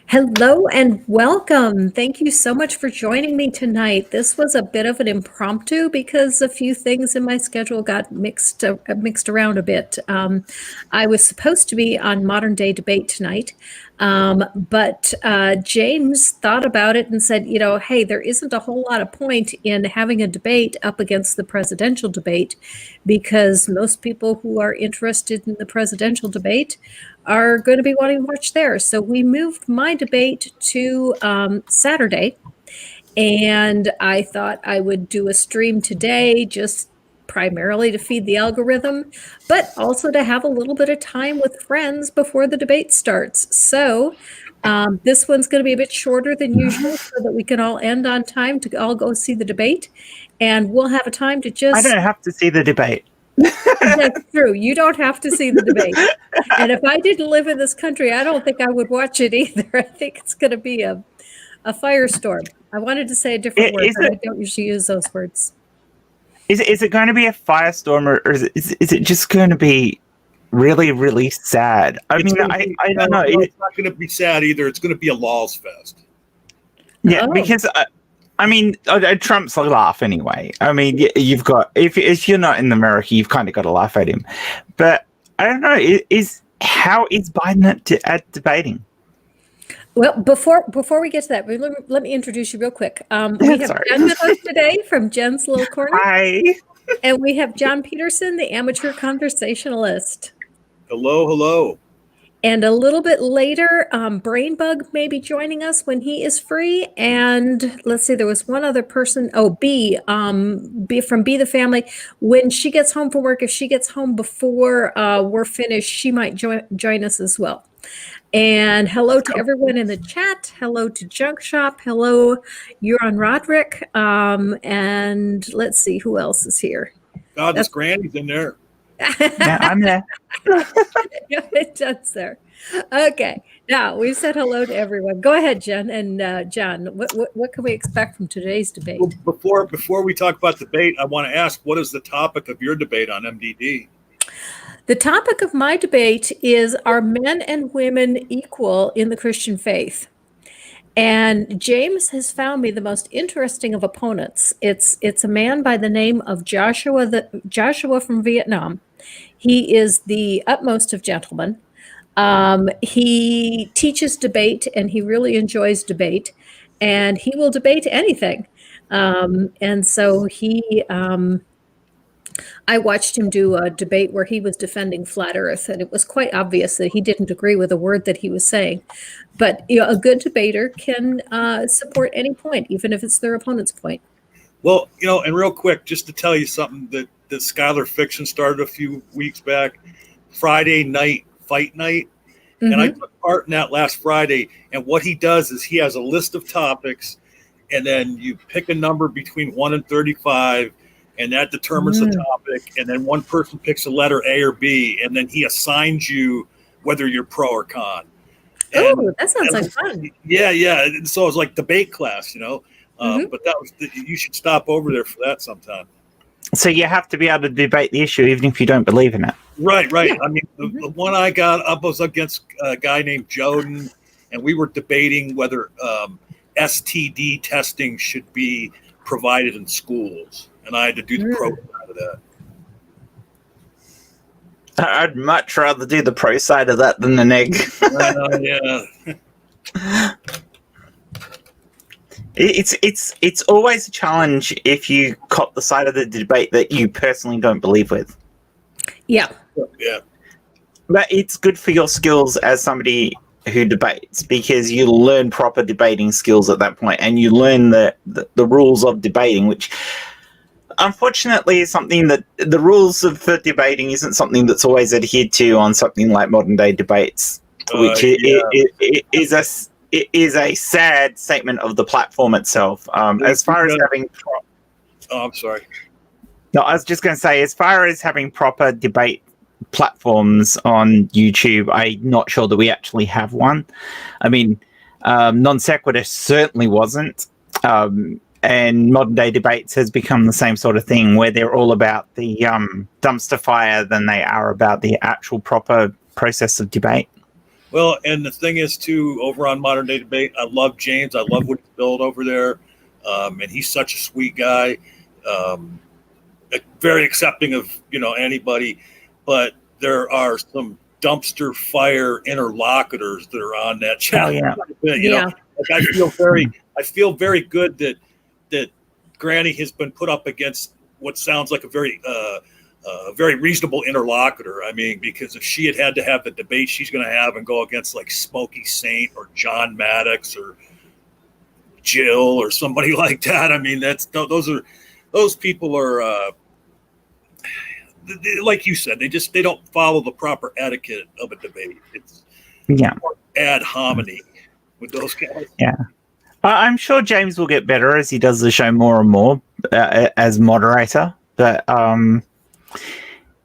Hello and welcome. Thank you so much for joining me tonight. This was a bit of an impromptu because a few things in my schedule got mixed around a bit. I was supposed to be on Modern Day Debate tonight, but James thought about it and said, hey, there isn't a whole lot of point in having a debate up against the presidential debate because most people who are interested in the presidential debate are going to be wanting to watch theirs. So we moved my debate to Saturday, and I thought I would do a stream today just primarily to feed the algorithm, but also to have a little bit of time with friends before the debate starts. So this one's going to be a bit shorter than usual so that we can all end on time to all go see the debate. And we'll have a time to I don't have to see the debate. That's true. You don't have to see the debate. And if I didn't live in this country, I don't think I would watch it either. I think it's going to be a firestorm. I wanted to say a different word, but I don't usually use those words. Is it going to be a firestorm, or is it just going to be really, really sad? I don't know. It's not going to be sad either. It's going to be a laws fest. Yeah, because... Trump's a laugh anyway. I mean, you've got if you're not in America, you've kind of got to laugh at him. But I don't know. How is Biden at debating? Well, before we get to that, let me introduce you real quick. We have Jen with us today from Jen's Little Corner. Hi. And we have John Peterson, the amateur conversationalist. Hello, hello. And a little bit later, Brainbug may be joining us when he is free. And let's see, there was one other person. Oh, B from B the Family. When she gets home from work, if she gets home before we're finished, she might join us as well. And hello to everyone in the chat. Hello to Junk Shop. Hello, Euron Roderick. And let's see who else is here. God, this Granny's in there. Yeah, I'm there. Yeah, it does there. Okay, now we've said hello to everyone. Go ahead, Jen and John. What can we expect from today's debate? Well, before we talk about debate, I want to ask, what is the topic of your debate on MDD? The topic of my debate is, are men and women equal in the Christian faith? And James has found me the most interesting of opponents. It's a man by the name of Joshua from Vietnam. He is the utmost of gentlemen. He teaches debate, and he really enjoys debate, and he will debate anything. And so I watched him do a debate where he was defending flat Earth, and it was quite obvious that he didn't agree with a word that he was saying. But a good debater can support any point, even if it's their opponent's point. Well, and real quick, just to tell you something that Skylar Fiction started a few weeks back, Friday night fight night. Mm-hmm. And I took part in that last Friday. And what he does is he has a list of topics, and then you pick a number between 1 and 35, and that determines the topic. And then one person picks a letter A or B, and then he assigns you whether you're pro or con. Oh, that sounds like fun. Yeah. And so it was like debate class, But that was you should stop over there for that sometime. So you have to be able to debate the issue even if you don't believe in it. Right. Yeah. I mean, the one I got up was against a guy named Joden, and we were debating whether STD testing should be provided in schools. And I had to do the pro side of that. I'd much rather do the pro side of that than the neg. Yeah. It's always a challenge if you cop the side of the debate that you personally don't believe with. Yeah. But it's good for your skills as somebody who debates, because you learn proper debating skills at that point, and you learn the rules of debating, which unfortunately is something that the rules for debating isn't something that's always adhered to on something like modern day debates, which is a sad statement of the platform itself. As far as having... I'm sorry. No, I was just going to say, as far as having proper debate platforms on YouTube, I'm not sure that we actually have one. I mean, Non Sequitur certainly wasn't. And modern day debates has become the same sort of thing, where they're all about the dumpster fire than they are about the actual proper process of debate. Well, and the thing is, too, over on Modern Day Debate, I love James. I love what he's built over there. And he's such a sweet guy, very accepting of, anybody. But there are some dumpster fire interlocutors that are on that channel. Yeah. Like I feel very good that Granny has been put up against what sounds like a very reasonable interlocutor. I mean, because if she had to have the debate she's going to have and go against like Smokey Saint or John Maddox or Jill or somebody like that, I mean, those people are like you said, they don't follow the proper etiquette of a debate. It's more ad hominem with those guys. Yeah. I'm sure James will get better as he does the show more and more as moderator, but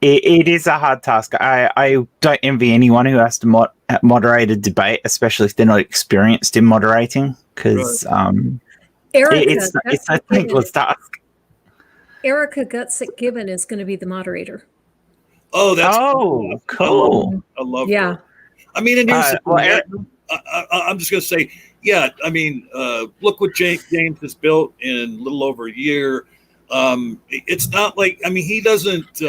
it is a hard task. I don't envy anyone who has to moderate a debate, especially if they're not experienced in moderating, because it's a thankless task. Erica Gutsick-Gibbon is going to be the moderator. Oh, that's cool. I love yeah. her. I mean, and I'm just going to say, yeah, I mean, look what James has built in a little over a year. It's not like, I mean, he doesn't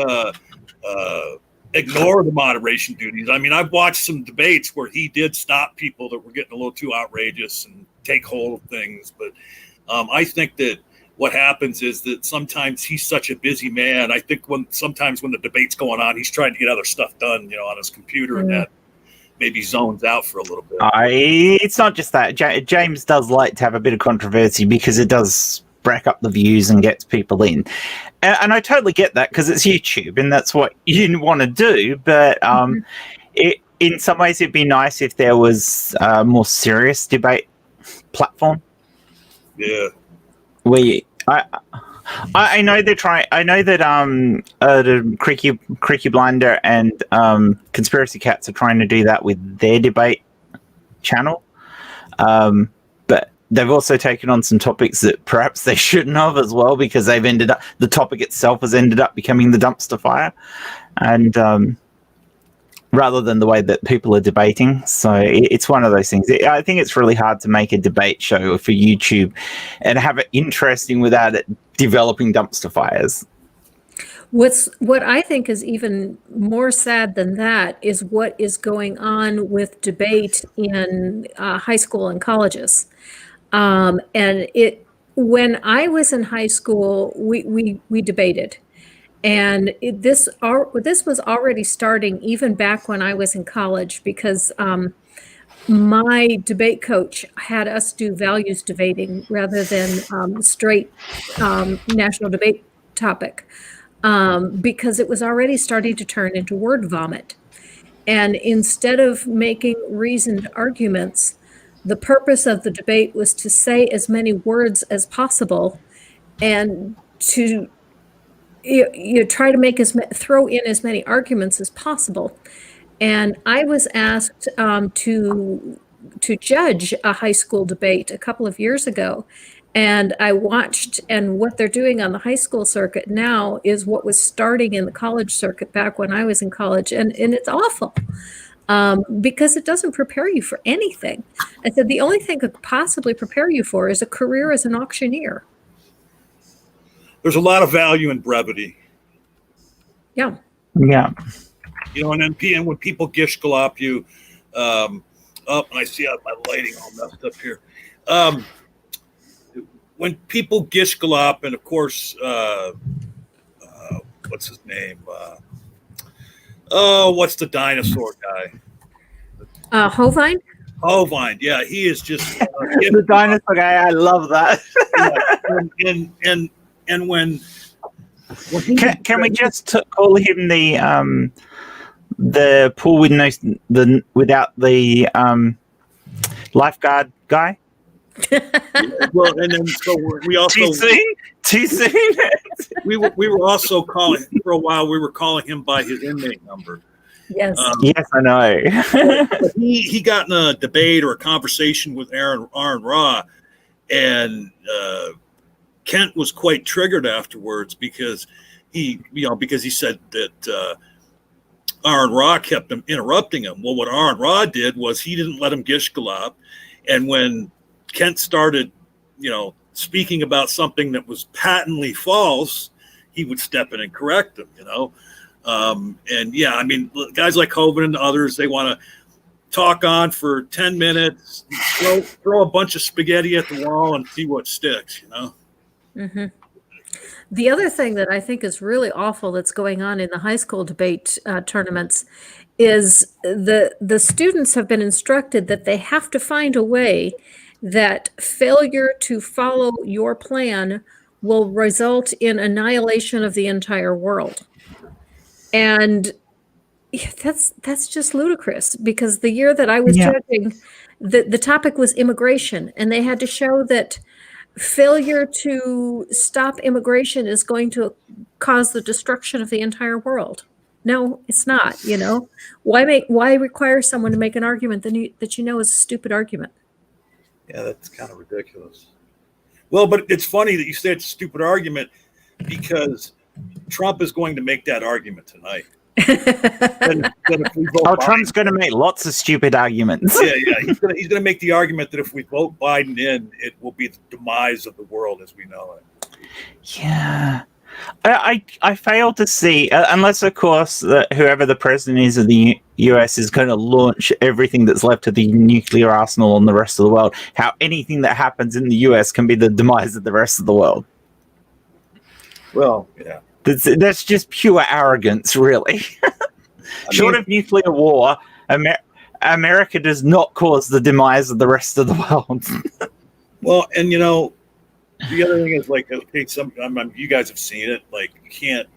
ignore the moderation duties. I mean, I've watched some debates where he did stop people that were getting a little too outrageous and take hold of things. But I think that what happens is that sometimes he's such a busy man. I think sometimes when the debate's going on, he's trying to get other stuff done, on his computer, and that maybe zones out for a little bit. It's not just that. James does like to have a bit of controversy because it does break up the views and gets people in. And I totally get that because it's YouTube and that's what you want to do. But in some ways, it'd be nice if there was a more serious debate platform. Yeah. I know they're trying. I know that the Creaky Blinder and Conspiracy Cats are trying to do that with their debate channel, but they've also taken on some topics that perhaps they shouldn't have as well, because the topic itself has ended up becoming the dumpster fire, and rather than the way that people are debating. So it's one of those things. I think it's really hard to make a debate show for YouTube and have it interesting without it developing dumpster fires. What I think is even more sad than that is what is going on with debate in high school and colleges. When I was in high school, we debated. And this was already starting even back when I was in college, because my debate coach had us do values debating rather than straight national debate topic, because it was already starting to turn into word vomit. And instead of making reasoned arguments, the purpose of the debate was to say as many words as possible and to you try to throw in as many arguments as possible. And I was asked to judge a high school debate a couple of years ago, and I watched, and what they're doing on the high school circuit now is what was starting in the college circuit back when I was in college, and it's awful. Because it doesn't prepare you for anything. I said the only thing it could possibly prepare you for is a career as an auctioneer. There's a lot of value in brevity. Yeah. Yeah. And then when people gish-glop you, and I see my lighting all messed up here. When people gish-glop, and of course, what's his name? What's the dinosaur guy? Hovine? Hovine, yeah, he is just the dinosaur guy. I love that. And when can we just call him the pool with without the lifeguard guy? Well, and then so we also too soon. we were also calling for a while. We were calling him by his inmate number. Yes. Yes, I know. But he got in a debate or a conversation with Aaron Ra, and Kent was quite triggered afterwards because he said that Aaron Ra kept him interrupting him. Well, what Aaron Ra did was he didn't let him gishgalop. And when Kent started, speaking about something that was patently false, he would step in and correct him, And yeah, I mean, guys like Hovind and others, they want to talk on for 10 minutes, throw a bunch of spaghetti at the wall and see what sticks, Mm-hmm. The other thing that I think is really awful that's going on in the high school debate tournaments is the students have been instructed that they have to find a way that failure to follow your plan will result in annihilation of the entire world. And that's just ludicrous, because the year that I was judging, the topic was immigration, and they had to show that failure to stop immigration is going to cause the destruction of the entire world. No, it's not. Why require someone to make an argument that is a stupid argument? Yeah, that's kind of ridiculous. Well, but it's funny that you say it's a stupid argument, because Trump is going to make that argument tonight. Trump's going to make lots of stupid arguments. Yeah. He's going to make the argument that if we vote Biden in, it will be the demise of the world as we know it. Yeah. I fail to see, unless, of course, whoever the president is of the US is going to launch everything that's left of the nuclear arsenal on the rest of the world, how anything that happens in the US can be the demise of the rest of the world. Well, yeah. That's just pure arrogance, really. Short of nuclear war, America does not cause the demise of the rest of the world. Well, and the other thing is, like, okay, you guys have seen it. Like, you can't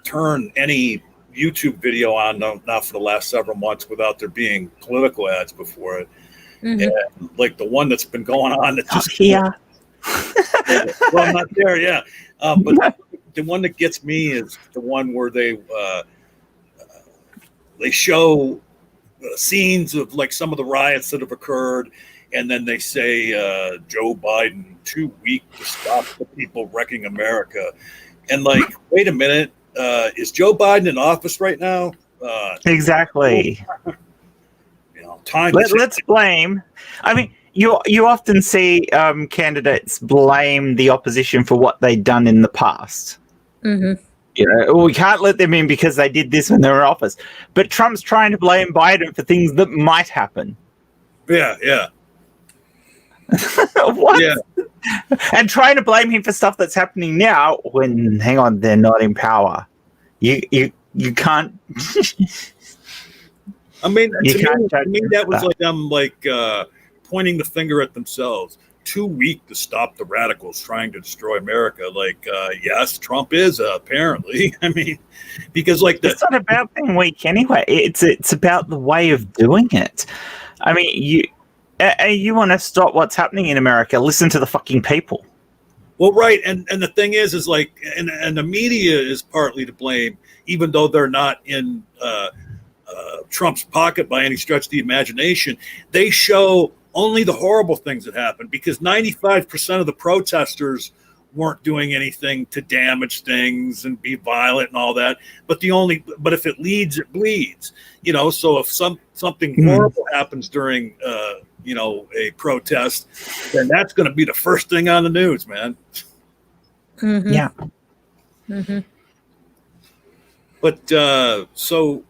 turn any YouTube video on now for the last several months without there being political ads before it. Mm-hmm. And like the one that's been going on, that's just well, I'm not there, yeah. But the one that gets me is the one where they show scenes of like some of the riots that have occurred, and then they say Joe Biden too weak to stop the people wrecking America. And like, wait a minute, is Joe Biden in office right now? Exactly. Time. Let's blame. I mean, you often see candidates blame the opposition for what they've done in the past. Mm-hmm. We can't let them in because they did this when they were in office. But Trump's trying to blame Biden for things that might happen. Yeah. What? Yeah. And trying to blame him for stuff that's happening now when, hang on, they're not in power. You can't. I mean, to me, that was like them pointing the finger at themselves. Too weak to stop the radicals trying to destroy America. Like, yes, Trump is apparently. I mean, because like it's not about being weak anyway. It's about the way of doing it. I mean, you want to stop what's happening in America? Listen to the fucking people. Well, right, and the thing is like, and the media is partly to blame, even though they're not in Trump's pocket by any stretch of the imagination. They show only the horrible things that happened, because 95% of the protesters weren't doing anything to damage things and be violent and all that. But if it leads, it bleeds. So if something horrible happens during a protest, then that's going to be the first thing on the news, man. Mm-hmm. Yeah. Mm-hmm. But so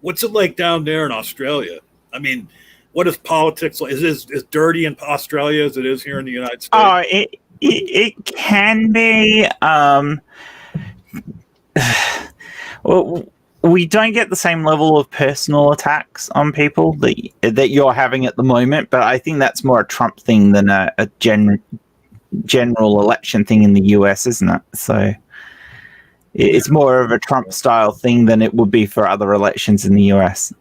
what's it like down there in Australia? I mean, what is politics like? Is it as dirty in Australia as it is here in the United States? Oh, it can be. Well, we don't get the same level of personal attacks on people that you're having at the moment, but I think that's more a Trump thing than a general election thing in the US, isn't it? So it's more of a Trump style thing than it would be for other elections in the US.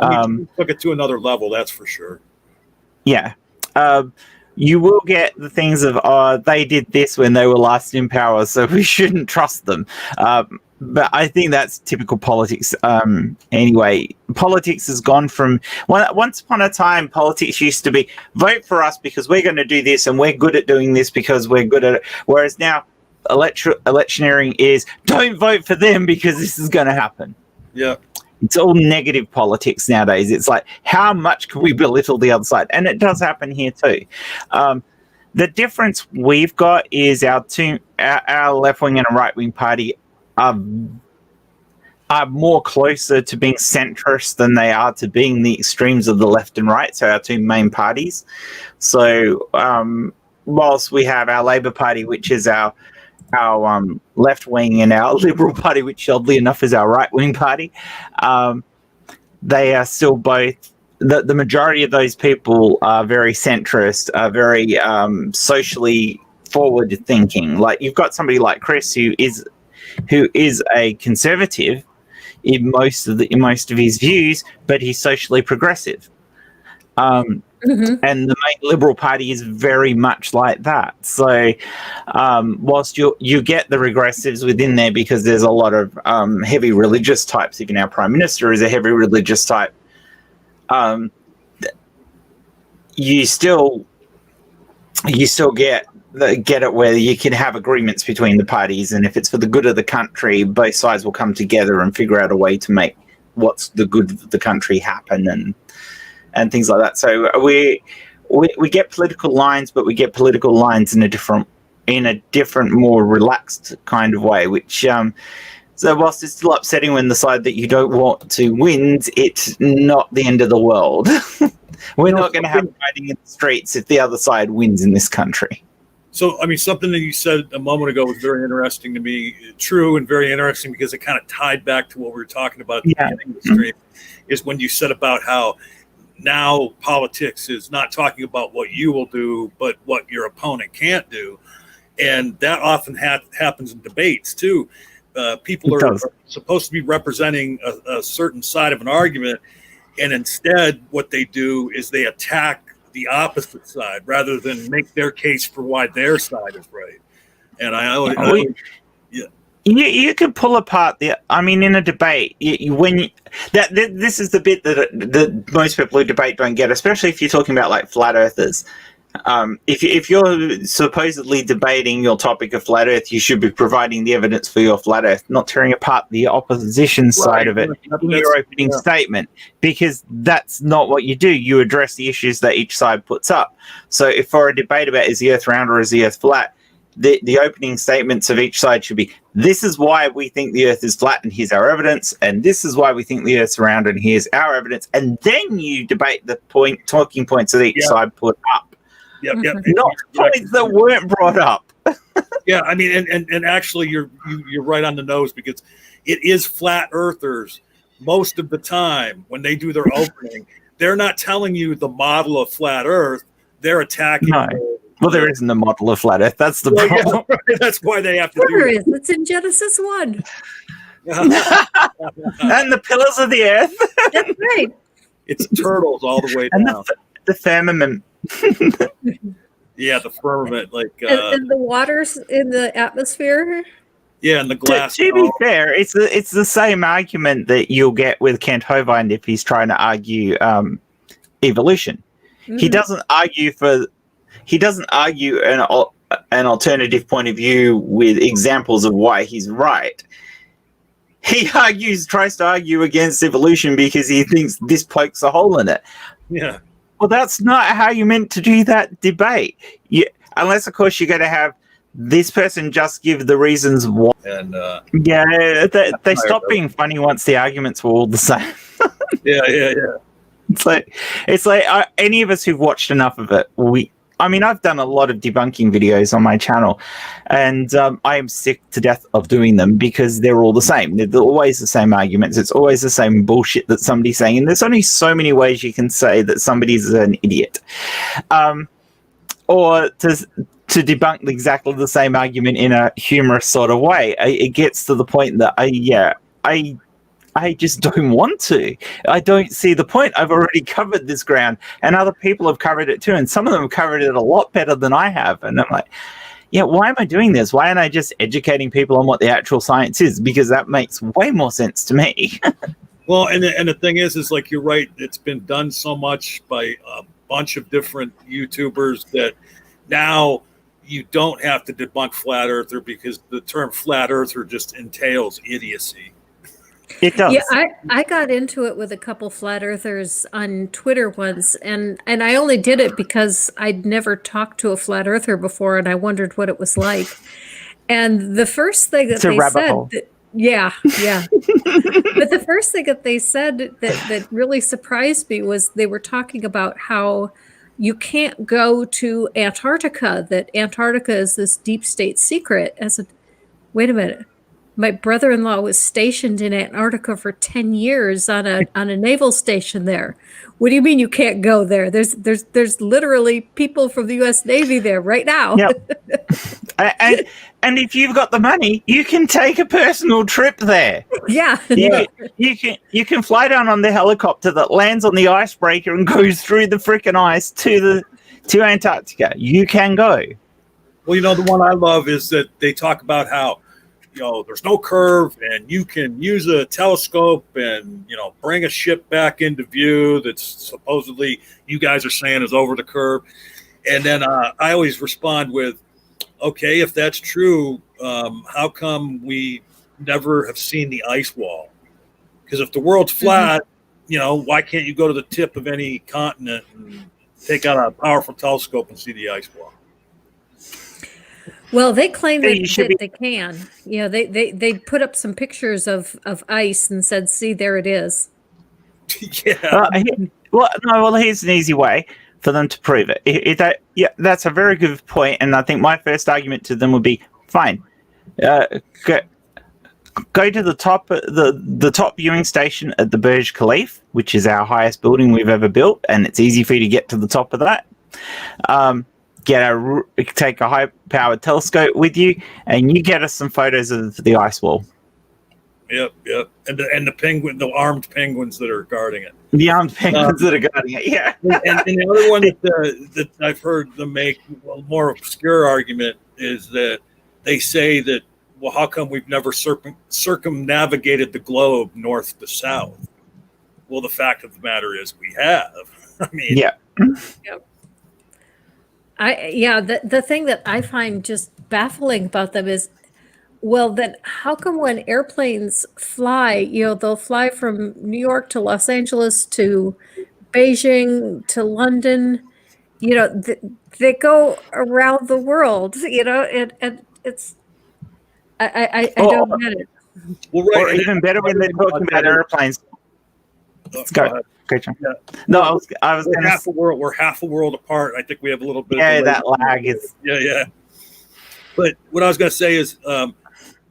We took it to another level, that's for sure. Yeah. You will get the things of, they did this when they were last in power, so we shouldn't trust them. But I think that's typical politics. Anyway, politics has gone from... Once upon a time, politics used to be, vote for us because we're going to do this, and we're good at doing this because we're good at it. Whereas now, electioneering is don't vote for them because this is going to happen. Yeah. It's all negative politics nowadays. It's like, how much can we belittle the other side? And it does happen here too. The difference we've got is our left wing and a right wing party are more closer to being centrist than they are to being the extremes of the left and right. So our two main parties. So whilst we have our Labor Party, which is our left wing, and our Liberal Party, which oddly enough is our right wing party, they are still both. The majority of those people are very centrist, are very socially forward thinking. Like, you've got somebody like Chris who is a conservative in most of his views, but he's socially progressive. And the main Liberal Party is very much like that. So whilst you get the regressives within there because there's a lot of heavy religious types, even our Prime Minister is a heavy religious type, you still get it where you can have agreements between the parties, and if it's for the good of the country, both sides will come together and figure out a way to make what's the good of the country happen and things like that. So we get political lines, but we get political lines in a different, more relaxed kind of way, which so whilst it's still upsetting when the side that you don't want to wins, it's not the end of the world. We're not going to have fighting in the streets if the other side wins in this country. So, I mean, something that you said a moment ago was very interesting to me, true and very interesting, because it kind of tied back to what we were talking about at the beginning of the stream, is when you said about how now politics is not talking about what you will do, but what your opponent can't do. And that often happens in debates, too. People are supposed to be representing a certain side of an argument, and instead what they do is they attack the opposite side rather than make their case for why their side is right. And you can pull apart in a debate, this is the bit that most people who debate don't get, especially if you're talking about like flat earthers. If you're supposedly debating your topic of flat earth, you should be providing the evidence for your flat earth, not tearing apart the opposition side of it in your opening statement, because that's not what you do. You address the issues that each side puts up. So if for a debate about is the earth round or is the earth flat, the opening statements of each side should be, this is why we think the earth is flat and here's our evidence, and this is why we think the earth's round and here's our evidence, and then you debate the talking points that each side put up. Yep. Not points that weren't brought up. Yeah, I mean, and actually, you're right on the nose, because it is flat earthers most of the time when they do their opening. They're not telling you the model of flat Earth. They're attacking. No. Well, there isn't a model of flat Earth. That's the problem. Yeah, right. That's why they have to do it. It's in Genesis 1. And the pillars of the earth. That's right. It's turtles all the way down. And the firmament. Yeah, the firmament, and the waters in the atmosphere. Yeah, and the glass. To be fair, it's the same argument that you'll get with Kent Hovind if he's trying to argue evolution. Mm-hmm. He doesn't argue an alternative point of view with examples of why he's right. He tries to argue against evolution because he thinks this pokes a hole in it. Yeah. Well, that's not how you meant to do that debate. Unless, of course, you're going to have this person just give the reasons why. And they stopped being funny once the arguments were all the same. Yeah. It's like any of us who've watched enough of it, I've done a lot of debunking videos on my channel, and I am sick to death of doing them because they're all the same. They're always the same arguments. It's always the same bullshit that somebody's saying, and there's only so many ways you can say that somebody's an idiot, or to debunk exactly the same argument in a humorous sort of way. It gets to the point that I just don't want to. I don't see the point. I've already covered this ground, and other people have covered it too, and some of them have covered it a lot better than I have. And I'm like, why am I doing this? Why aren't I just educating people on what the actual science is? Because that makes way more sense to me. Well, and the thing is like, you're right. It's been done so much by a bunch of different YouTubers that now you don't have to debunk flat earther because the term flat earther just entails idiocy. It does. Yeah, I got into it with a couple flat earthers on Twitter once, and I only did it because I'd never talked to a flat earther before, and I wondered what it was like. And the first thing that It's a they rabbit said, hole. yeah. But the first thing that they said that really surprised me was they were talking about how you can't go to Antarctica, that Antarctica is this deep state secret. I said, wait a minute. My brother-in-law was stationed in Antarctica for 10 years on a naval station there. What do you mean you can't go there? There's literally people from the US Navy there right now. Yep. and if you've got the money, you can take a personal trip there. Yeah. You can fly down on the helicopter that lands on the icebreaker and goes through the freaking ice to Antarctica. You can go. Well, the one I love is that they talk about how, there's no curve and you can use a telescope and, bring a ship back into view that's supposedly you guys are saying is over the curve. And then I always respond with, okay, if that's true, how come we never have seen the ice wall? Because if the world's flat, why can't you go to the tip of any continent and take out a powerful telescope and see the ice wall? Well, they claim that they can. They put up some pictures of ice and said, "See, there it is." Yeah. Well, here's an easy way for them to prove it. That's a very good point, and I think my first argument to them would be, fine, go to the top viewing station at the Burj Khalifa, which is our highest building we've ever built, and it's easy for you to get to the top of that. Take a high-powered telescope with you, and you get us some photos of the ice wall. Yep. And the armed penguins that are guarding it. The armed penguins that are guarding it, yeah. And the other one that I've heard them make a more obscure argument is that they say that, well, how come we've never circumnavigated the globe north to south? Well, the fact of the matter is we have. I mean, yeah. Yep. The thing that I find just baffling about them is, well, then how come when airplanes fly, they'll fly from New York to Los Angeles to Beijing to London, they go around the world, and it's, I don't get it. Well, right. Or even better when they're talking about airplanes. Let's go. Great. Yeah. No, I was we're half a world apart. I think we have a little bit. Yeah, of that lag is. Yeah. But what I was going to say is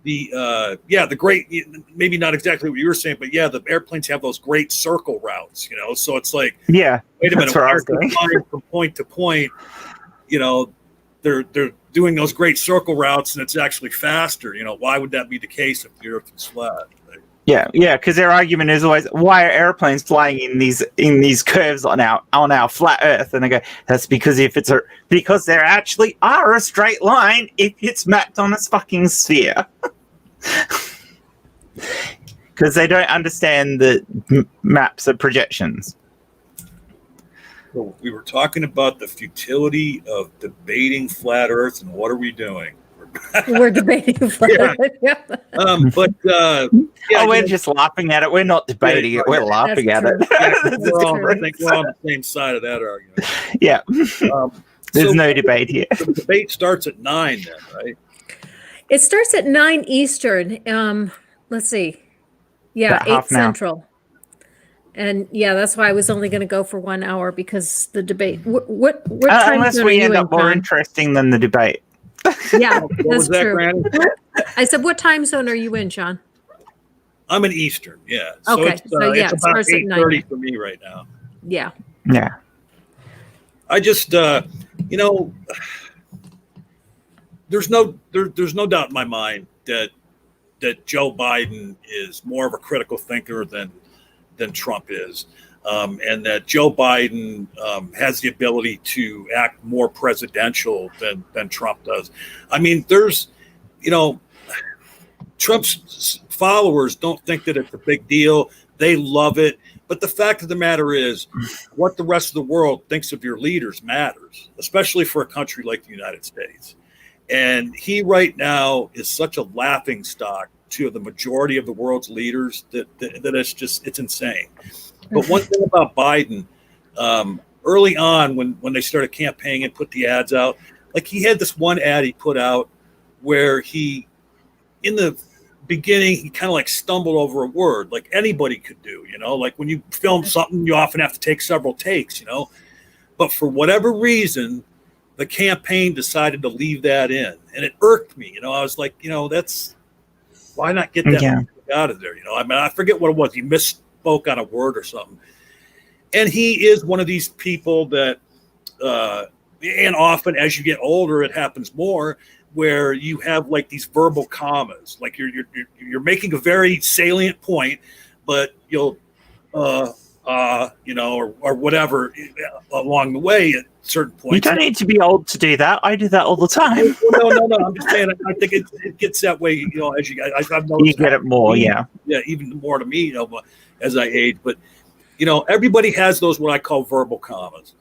the great, maybe not exactly what you were saying, but yeah, the airplanes have those great circle routes. So it's like, yeah. Wait a minute, why aren't they flying from point to point? They're doing those great circle routes, and it's actually faster. Why would that be the case if the Earth is flat? Yeah, because their argument is always, why are airplanes flying in these curves on our flat Earth? And I go, that's because because there actually are a straight line if it's mapped on a fucking sphere. Because they don't understand that maps are projections. So we were talking about the futility of debating flat Earth, and what are we doing? We're debating flat Earth. Yeah. We're just laughing at it. We're not debating it. We're laughing at it. I think we're on the same side of that argument. Yeah. There's no debate here. The debate starts at 9 then, right? It starts at 9 Eastern. Let's see. Yeah, 8 Central. And that's why I was only going to go for 1 hour, because the debate. What time unless we end up more interesting than the debate. Yeah, that's that, true. Granny? I said, what time zone are you in, John? I'm in Eastern, yeah. Okay, it's about 8:30 for me right now. Yeah. Yeah. I just, there's no doubt in my mind that Joe Biden is more of a critical thinker than Trump is. And that Joe Biden has the ability to act more presidential than Trump does. I mean, Trump's followers don't think that it's a big deal. They love it. But the fact of the matter is, what the rest of the world thinks of your leaders matters, especially for a country like the United States. And he right now is such a laughing stock to the majority of the world's leaders that it's insane. But one thing about Biden, early on when they started campaigning and put the ads out, like he had this one ad he put out where he, in the beginning, he kind of like stumbled over a word, like anybody could do, like when you film something, you often have to take several takes, but for whatever reason, the campaign decided to leave that in, and it irked me. I was like, that's, why not get that out of there? I mean, I forget what it was. He misspoke on a word or something. And he is one of these people that, and often as you get older, it happens more, where you have like these verbal commas, like you're making a very salient point, but you'll, or whatever along the way at certain points. You don't need to be old to do that. I do that all the time. No. I'm just saying. I think it gets that way. As I've noticed, you get it more. Yeah, even more to me. As I age, but everybody has those what I call verbal commas,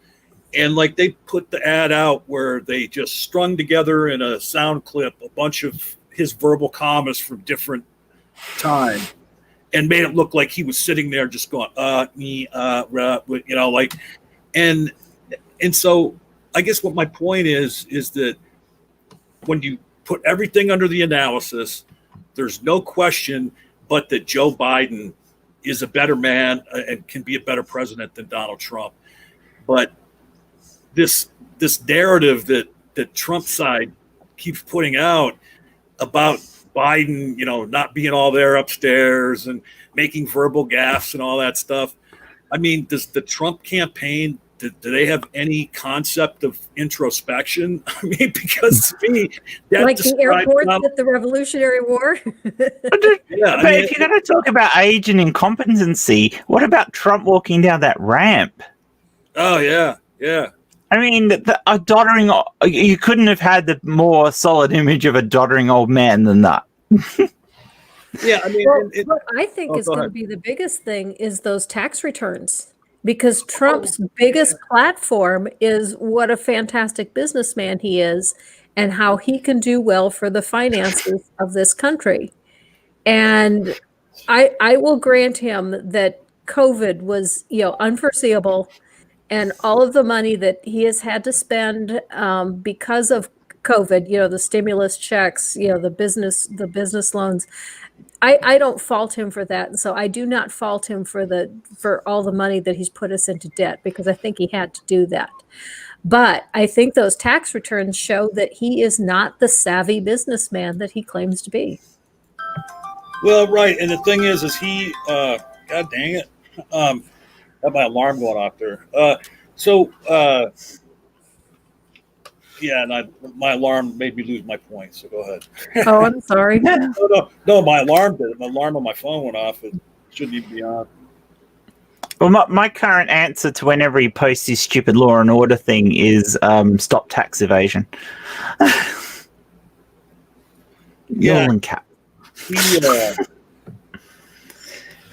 and like they put the ad out where they just strung together in a sound clip a bunch of his verbal commas from different times. And made it look like he was sitting there just going, like, and so I guess what my point is that when you put everything under the analysis, there's no question but that Joe Biden is a better man and can be a better president than Donald Trump. But this narrative that Trump side keeps putting out about Biden, not being all there upstairs and making verbal gaffes and all that stuff. I mean, does the Trump campaign, do they have any concept of introspection? I mean, because to me, that like the airports at the Revolutionary War. But if you're going to talk about age and incompetency, what about Trump walking down that ramp? Oh, yeah. I mean, a doddering. You couldn't have had the more solid image of a doddering old man than that. Yeah, I mean, what I think is going to be the biggest thing is those tax returns, because Trump's biggest platform is what a fantastic businessman he is and how he can do well for the finances of this country. And I will grant him that COVID was, unforeseeable. And all of the money that he has had to spend because of COVID, the stimulus checks, the business loans, I don't fault him for that. And so I do not fault him for all the money that he's put us into debt, because I think he had to do that. But I think those tax returns show that he is not the savvy businessman that he claims to be. Well, right. And the thing is he, God dang it. Got my alarm going off there. And my alarm made me lose my point. So go ahead. Oh, I'm sorry. No, my alarm did. My alarm on my phone went off. It shouldn't even be on. Well, my current answer to whenever he posts his stupid Law and Order thing is stop tax evasion. Yeah. Cap.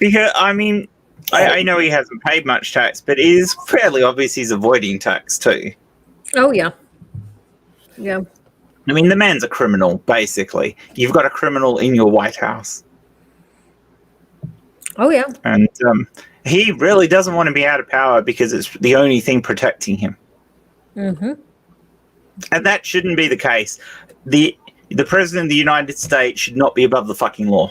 Because I mean. I know he hasn't paid much tax, but it is fairly obvious he's avoiding tax too. Oh, yeah. Yeah. I mean, the man's a criminal, basically. You've got a criminal in your White House. Oh, yeah. And he really doesn't want to be out of power because it's the only thing protecting him. Mm-hmm. And that shouldn't be the case. The President of the United States should not be above the fucking law.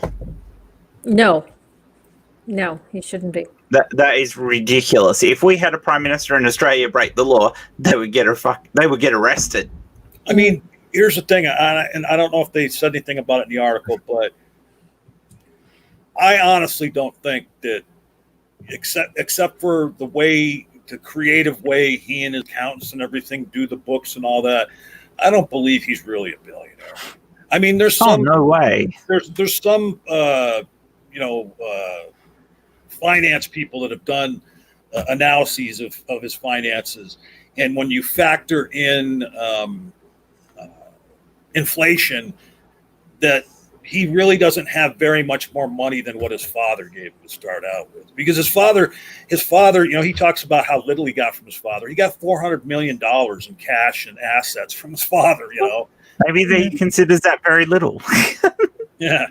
No, he shouldn't be. That is ridiculous. If we had a prime minister in Australia break the law, they would get arrested. I mean, here's the thing, and I don't know if they said anything about it in the article, but I honestly don't think that, except for the creative way he and his accountants and everything do the books and all that, I don't believe he's really a billionaire. I mean, there's some. Oh, no way. There's some. Finance people that have done analyses of his finances, and when you factor in inflation, that he really doesn't have very much more money than what his father gave him to start out with. Because his father, he talks about how little he got from his father. He got $400 million in cash and assets from his father, Maybe he considers that very little. Yeah.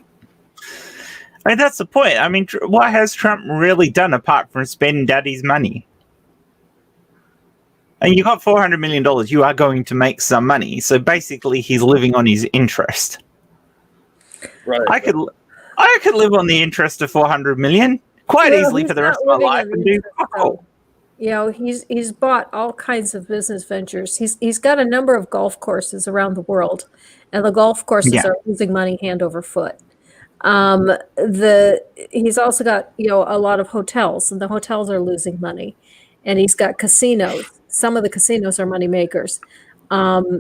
I mean, that's the point. I mean, what has Trump really done apart from spend daddy's money? And you got $400 million. You are going to make some money. So basically, he's living on his interest. Right. I could live on the interest of 400 million quite easily for the rest of my life and do cool. You know, he's bought all kinds of business ventures. He's got a number of golf courses around the world, and the golf courses are losing money hand over foot. He's also got, you know, a lot of hotels, and the hotels are losing money, and he's got casinos. Some of the casinos are money makers.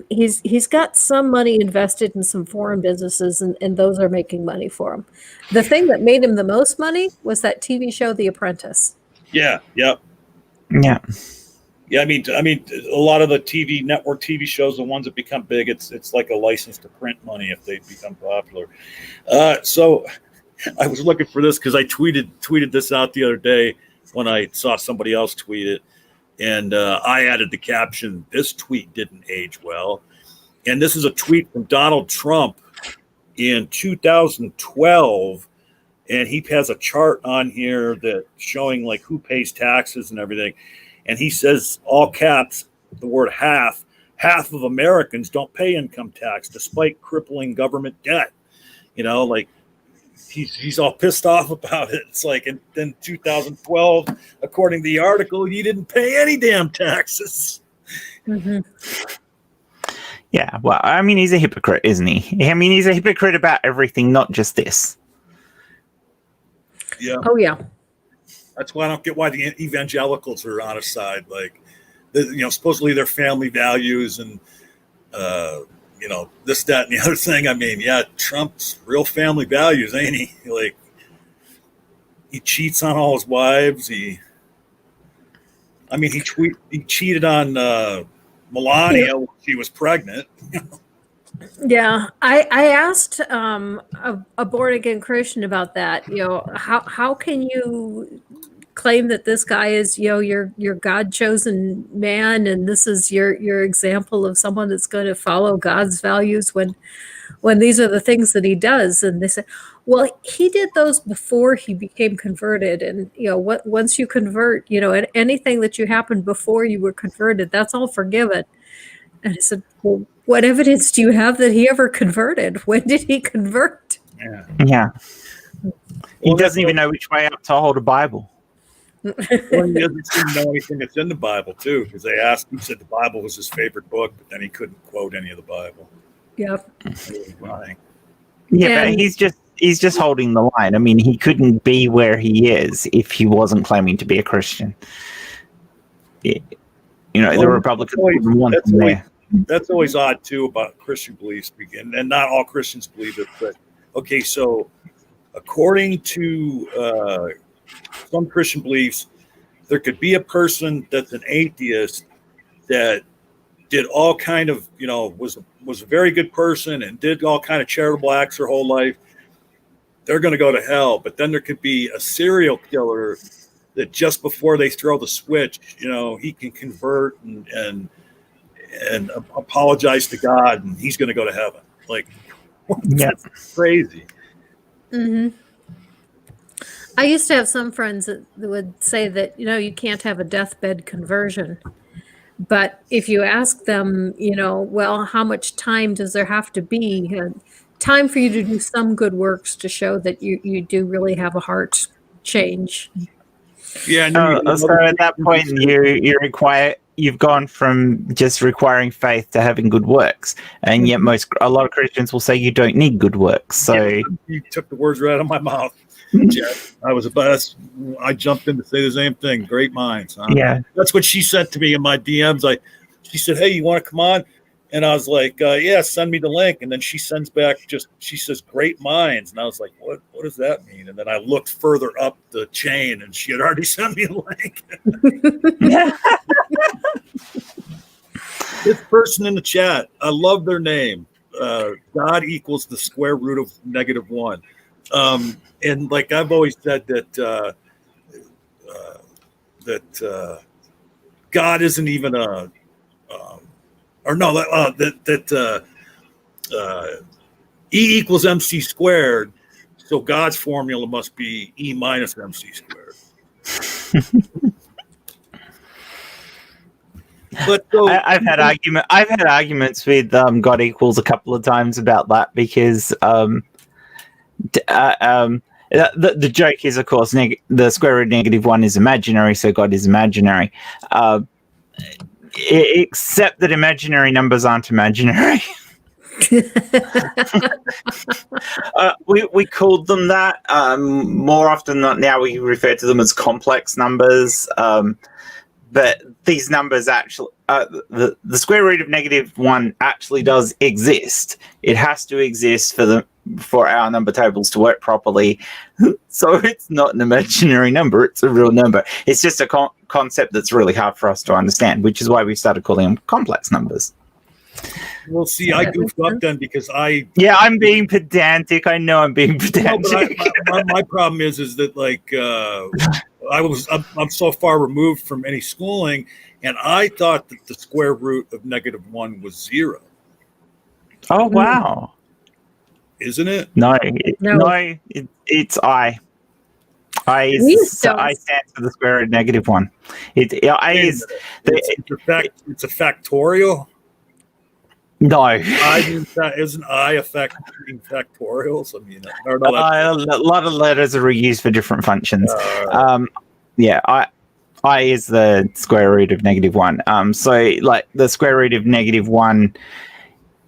He's got some money invested in some foreign businesses, and those are making money for him. The thing that made him the most money was that TV show, The Apprentice. Yeah. Yep. Yeah. Yeah. I mean, a lot of the network TV shows, the ones that become big, it's like a license to print money if they become popular. So I was looking for this because I tweeted this out the other day when I saw somebody else tweet it. And I added the caption, "This tweet didn't age well." And this is a tweet from Donald Trump in 2012. And he has a chart on here that showing like who pays taxes and everything. And he says, all caps, the word half of Americans don't pay income tax despite crippling government debt. You know, like he's all pissed off about it. It's like in 2012, according to the article, he didn't pay any damn taxes. Mm-hmm. Yeah, well, I mean, he's a hypocrite, isn't he? I mean, he's a hypocrite about everything, not just this. Yeah. Oh, yeah. That's why I don't get why the evangelicals are on his side. Like, you know, supposedly their family values and, you know, this, that, and the other thing. I mean, yeah, Trump's real family values, ain't he? Like, he cheats on all his wives. He cheated on Melania when she was pregnant. Yeah, I asked a born again Christian about that. You know, how can you claim that this guy is, you know, your God chosen man, and this is your example of someone that's going to follow God's values when these are the things that he does? And they said, well, he did those before he became converted, and you know, once you convert, you know, anything that you happened before you were converted, that's all forgiven. And I said, well, what evidence do you have that he ever converted? When did he convert? Yeah. He doesn't even know which way up to hold a Bible. Well, he doesn't seem to know anything that's in the Bible, too, because they asked him, said the Bible was his favorite book, but then he couldn't quote any of the Bible. Yep. Yeah, but he's just holding the line. I mean, he couldn't be where he is if he wasn't claiming to be a Christian. You know, the Republicans wouldn't want him there. That's always odd, too, about Christian beliefs. And not all Christians believe it. But, okay, so according to some Christian beliefs, there could be a person that's an atheist that did all kind of, you know, was a very good person and did all kind of charitable acts their whole life. They're going to go to hell. But then there could be a serial killer that just before they throw the switch, you know, he can convert and apologize to God, and he's going to go to heaven. Like, that's crazy. Mm-hmm. I used to have some friends that would say that, you know, you can't have a deathbed conversion. But if you ask them, you know, well, how much time does there have to be? Time for you to do some good works to show that you do really have a heart change. Yeah. So at that point, you've gone from just requiring faith to having good works, and yet a lot of Christians will say you don't need good works. So you took the words right out of my mouth. Jeff, I jumped in to say the same thing. Great minds. Huh? Yeah, that's what she said to me in my DMs. She said, "Hey, you want to come on?" And I was like, "Yeah, send me the link." And then she sends back she says, "Great minds." And I was like, "What does that mean?" And then I looked further up the chain, and she had already sent me a link. This person in the chat, I love their name. God equals the square root of -1. And like I've always said that God isn't even that E equals MC squared. So God's formula must be E minus MC squared. But so, I've had arguments with God equals a couple of times about that because the joke is, of course, the square root of -1 is imaginary, so God is imaginary. Except that imaginary numbers aren't imaginary. We called them that. More often than not now, we refer to them as complex numbers. But these numbers actually, the square root of -1 actually does exist. It has to exist for our number tables to work properly. So it's not an imaginary number; it's a real number. It's just a concept that's really hard for us to understand, which is why we started calling them complex numbers. Well, see, I goofed up then because I'm being pedantic. I know I'm being pedantic. No, my problem is that like I'm so far removed from any schooling, and I thought that the square root of -1 was 0. Oh wow! Isn't it? No, it's I. I stand for the square root of -1. I is it's a factorial. No, isn't I affecting factorials? I mean, a lot of letters are reused for different functions. I is the square root of -1. So like the square root of -1,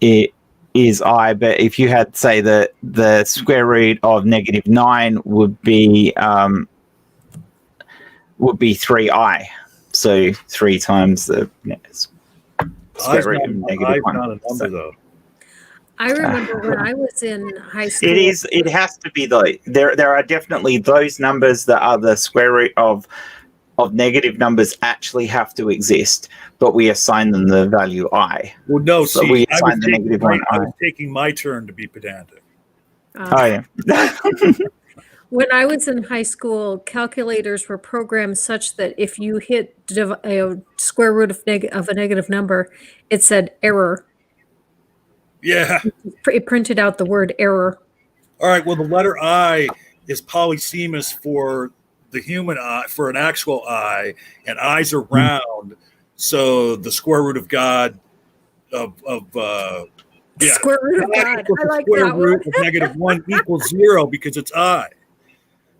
it is I. But if you had, say, the square root of -9 would be 3i. So 3 times the square root of -1. Not a number, though. I remember when I was in high school. It has to be though. There are definitely those numbers that are the square root of negative numbers actually have to exist, but we assign them the value I. Well, no, so we assign the -1 I was taking my turn to be pedantic. Oh yeah. When I was in high school, calculators were programmed such that if you hit a square root of a negative number, it said error. Yeah. It printed out the word error. All right. Well, the letter I is polysemous for the human eye, for an actual eye, and eyes are round. So the square root of God square root of God. I like square that root one. of -1 equals 0 because it's I,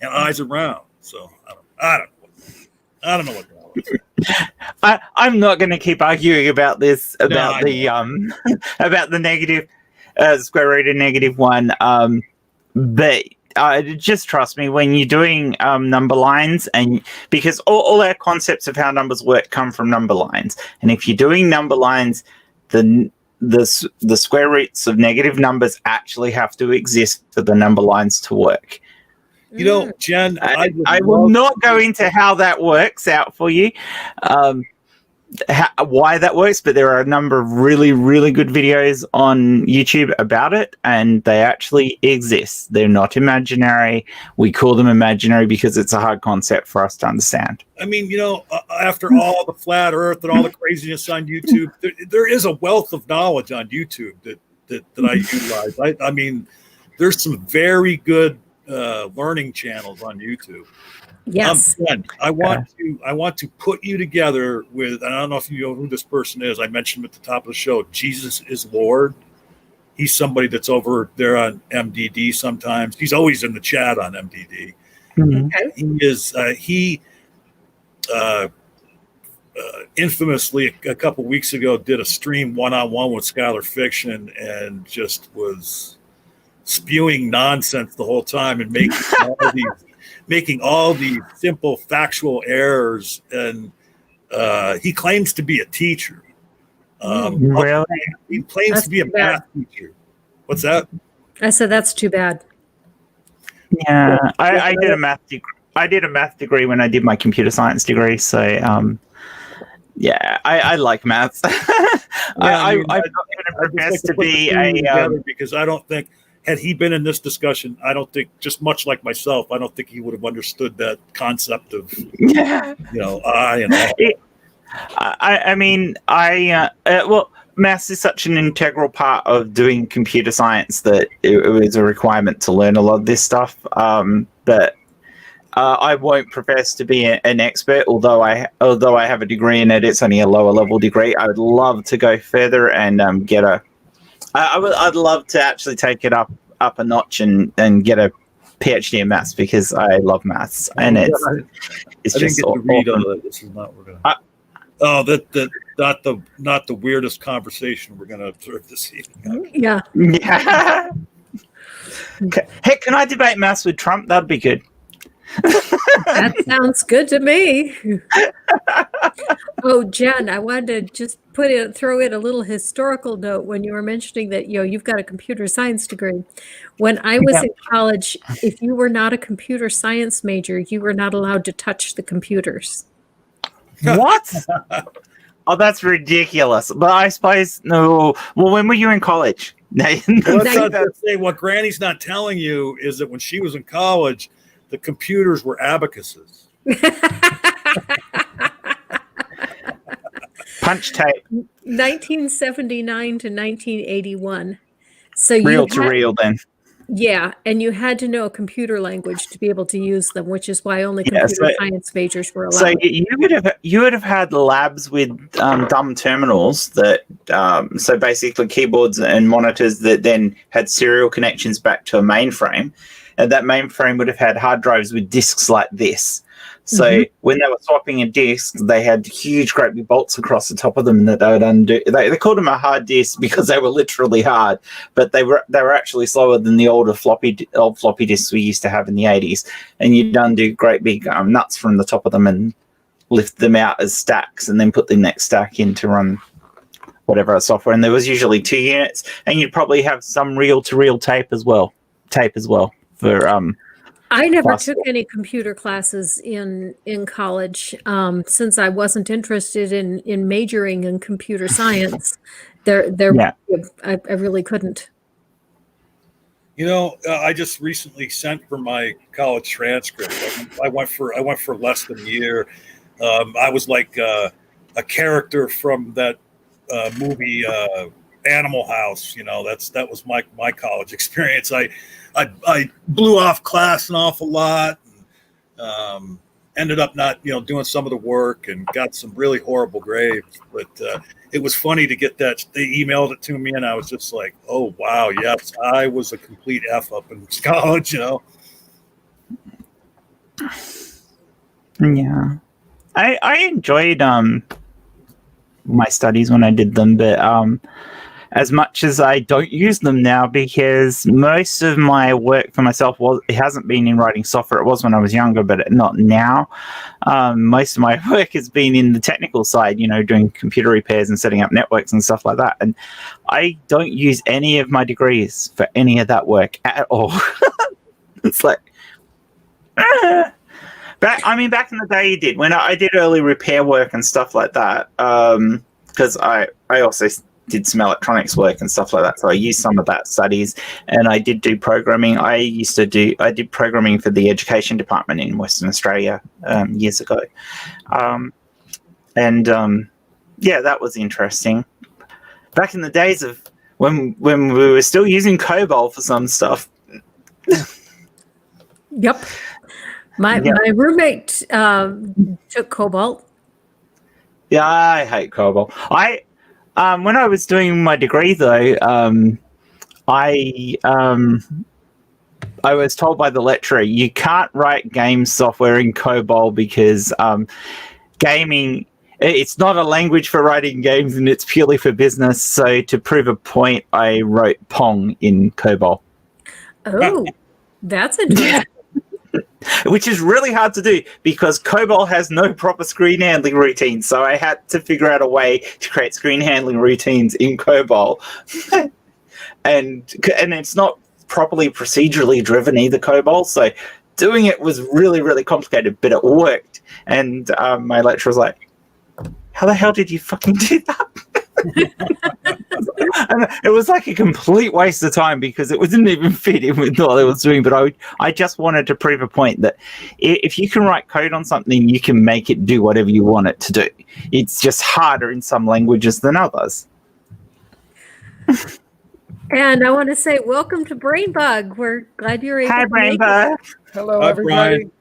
and eyes are round. So I don't know what that was. I'm not going to keep arguing about this about about the negative square root of -1. But just trust me when you're doing number lines, and because all our concepts of how numbers work come from number lines, and if you're doing number lines, the square roots of negative numbers actually have to exist for the number lines to work. You know, Jen, I will not go into how that works out for you, why that works, but there are a number of really, really good videos on YouTube about it, and they actually exist. They're not imaginary. We call them imaginary because it's a hard concept for us to understand. I mean, after all the flat earth and all the craziness on YouTube, there is a wealth of knowledge on YouTube that I utilize. I mean, there's some very good learning channels on YouTube. Yes. I want to put you together with, and I don't know if you know who this person is. I mentioned him at the top of the show. Jesus is Lord. He's somebody that's over there on MDD sometimes. He's always in the chat on MDD. Mm-hmm. He infamously a couple weeks ago did a stream one-on-one with Skylar Fiction and just was spewing nonsense the whole time and making all these simple factual errors. And he claims to be a teacher. Really? He claims to be a math teacher. What's that? I said that's too bad. Yeah, I did a math degree. I did a math degree when I did my computer science degree. So, I like maths. I'm not going to profess to be because I don't think, had he been in this discussion, I don't think, just much like myself, I don't think he would have understood that concept of, I and all. maths is such an integral part of doing computer science that it was a requirement to learn a lot of this stuff. But I won't profess to be an expert, although I have a degree in it. It's only a lower level degree. I would love to go further and get a. I'd love to actually take it up a notch and get a PhD in maths because I love maths and it's I just didn't get to read awesome. all that. This is not what we're gonna. Not the weirdest conversation we're gonna observe this evening. Yeah. Yeah. Okay. Hey, can I debate maths with Trump? That'd be good. That sounds good to me. Oh, Jen, I wanted to just throw in a little historical note when you were mentioning that you've got a computer science degree. When I was in college, if you were not a computer science major, you were not allowed to touch the computers. What? Oh, that's ridiculous. But I suppose no. Well, when were you in college? What Granny's not telling you is that when she was in college, the computers were abacuses. Punch tape. 1979 to 1981. So Reel to reel then. Yeah, and you had to know a computer language to be able to use them, which is why only computer science majors were allowed. So you would have had labs with dumb terminals that so basically keyboards and monitors that then had serial connections back to a mainframe, and that mainframe would have had hard drives with disks like this. So when they were swapping a disk, they had huge, great big bolts across the top of them that they would undo. They called them a hard disk because they were literally hard, but they were actually slower than the old floppy disks we used to have in the 80s. And you'd undo great big nuts from the top of them and lift them out as stacks, and then put the next stack in to run whatever software. And there was usually 2 units, and you'd probably have some reel-to-reel tape as well for I never took any computer classes in college since I wasn't interested in majoring in computer science. I really couldn't. I just recently sent for my college transcript. I went for less than a year. I was like a character from that movie Animal House. That was my college experience. I blew off class an awful lot, and ended up not, doing some of the work and got some really horrible grades. But it was funny to get that. They emailed it to me, and I was just like, "Oh wow, yes, I was a complete F up in college." Yeah, I enjoyed my studies when I did them, but as much as I don't use them now, because most of my work for myself it hasn't been in writing software. It was when I was younger, but not now. Most of my work has been in the technical side, doing computer repairs and setting up networks and stuff like that. And I don't use any of my degrees for any of that work at all. It's like, back in the day, you did. When I did early repair work and stuff like that, because I also did some electronics work and stuff like that, so I used some of that studies, and I did do programming. I did programming for the education department in Western Australia years ago, that was interesting. Back in the days of when we were still using Cobol for some stuff. Yep. My roommate took Cobol. Yeah, I hate Cobol. When I was doing my degree, though, I was told by the lecturer, you can't write game software in Cobol because gaming, it's not a language for writing games and it's purely for business. So to prove a point, I wrote Pong in Cobol. Oh, that's interesting. Which is really hard to do because Cobol has no proper screen handling routines. So I had to figure out a way to create screen handling routines in Cobol. and it's not properly procedurally driven either, Cobol. So doing it was really, really complicated, but it worked. And my lecturer was like, how the hell did you fucking do that? And it was like a complete waste of time because it didn't even fit in with what I was doing. But I just wanted to prove a point that if you can write code on something, you can make it do whatever you want it to do. It's just harder in some languages than others. And I want to say welcome to Brainbug. We're glad you're able Hi, to make it. Brainbug. Hello, Hi, everybody. Brian.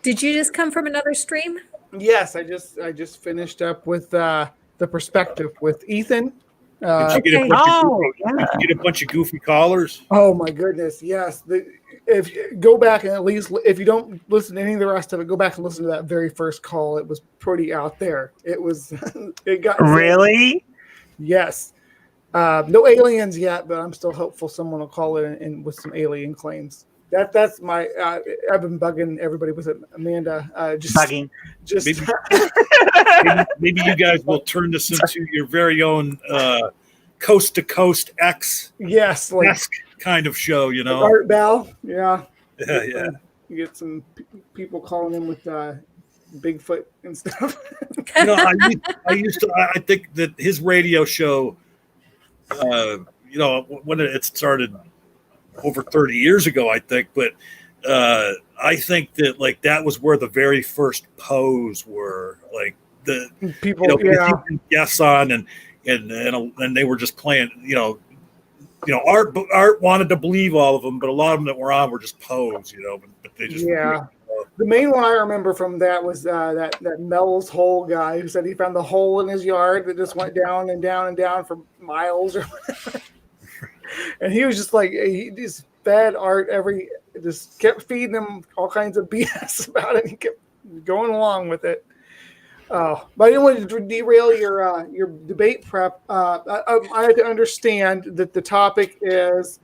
Did you just come from another stream? Yes, I just finished up with the perspective with Ethan. Did you get a Okay. bunch Oh, of goofy, yeah. did you get a bunch of goofy callers? Oh my goodness, yes. If you go back and at least if you don't listen to any of the rest of it, go back and listen to that very first call. It was pretty out there. It was. It got Really? Yes. No aliens yet, but I'm still hopeful someone will call in and with some alien claims. That's my. I've been bugging everybody with it, Amanda. Bugging. Just Maybe you guys will turn this into your very own coast to coast X yes, like kind of show, you know? Art Bell. Yeah. Yeah. You get some people calling in with Bigfoot and stuff. You know, I think that his radio show, you know, when it started over 30 years ago, I think, but I think that like that was where the very first pose were, like the People, you know, yeah. you can guess on and they were just playing, you know, Art wanted to believe all of them, but a lot of them that were on were just pose, you know, but they just Yeah. The main one I remember from that was that Mel's Hole guy who said he found the hole in his yard that just went down and down and down for miles or whatever. And he was just like, he just fed Art just kept feeding him all kinds of BS about it. He kept going along with it. But I didn't want to derail your debate prep. I had to understand that the topic is,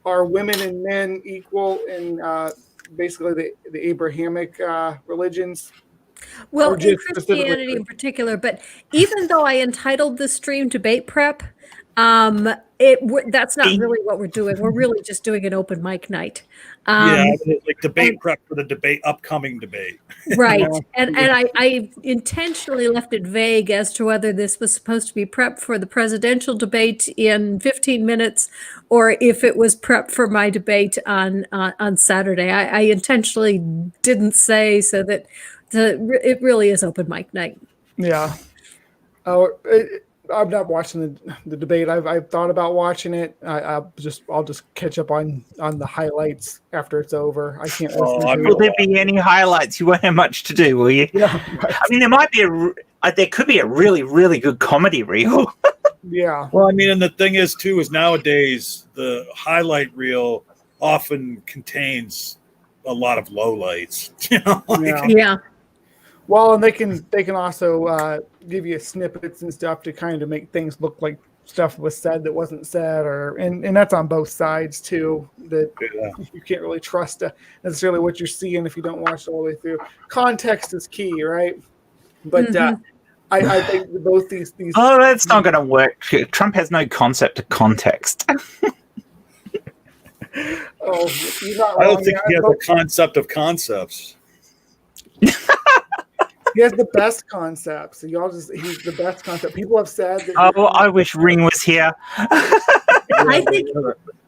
are women and men equal in basically the Abrahamic religions? Well, Or in just Christianity specifically- in particular, but even though I entitled the stream debate prep, that's not really what we're doing. We're really just doing an open mic night. like debate prep for the upcoming debate. Right. And I intentionally left it vague as to whether this was supposed to be prep for the presidential debate in 15 minutes or if it was prep for my debate on Saturday. I intentionally didn't say so that it really is open mic night. Yeah. I'm not watching the debate. I've thought about watching it. I'll just catch up on the highlights after it's over. I can't listen to Will it. there be any highlights? You won't have much to do, will you? Yeah, right. I mean, there might be there could be a really, really good comedy reel. Yeah. Well, I mean, and the thing is too is nowadays the highlight reel often contains a lot of lowlights. You know, Yeah. Yeah. Well, and they can also give you snippets and stuff to kind of make things look like stuff was said that wasn't said, and that's on both sides too. That you can't really trust necessarily what you're seeing if you don't watch it all the way through. Context is key, right? But I think both these. Oh, that's not going to work. Trump has no concept of context. Oh, you're not I wrong. don't think he has a concept of concepts. He has the best concepts. He's the best concept. People have said that. Oh, I wish Ring was here. I think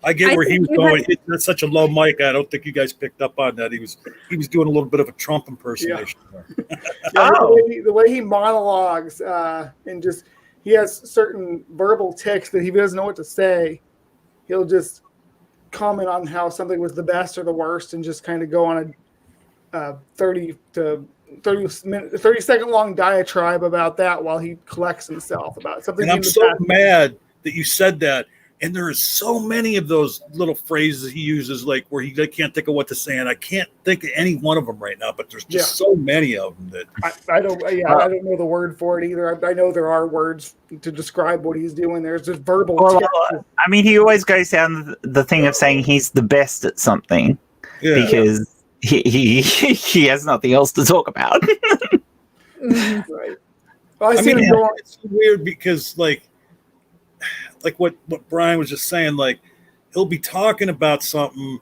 I get I where he think was you going. It's such a low mic. I don't think you guys picked up on that. He was doing a little bit of a Trump impersonation. Yeah, Oh. the way he monologues and just he has certain verbal tics that he doesn't know what to say. He'll just comment on how something was the best or the worst and just kind of go on a 30 second long diatribe about that while he collects himself about something. And I'm so mad that you said that. And there is so many of those little phrases he uses, like where he can't think of what to say, and I can't think of any one of them right now. But there's just so many of them that I don't know the word for it either. I know there are words to describe what he's doing. There's just verbal. Well, I mean, he always goes down the thing of saying he's the best at something because he has nothing else to talk about. Right. Well, I mean, it's weird because like what Brian was just saying, like he'll be talking about something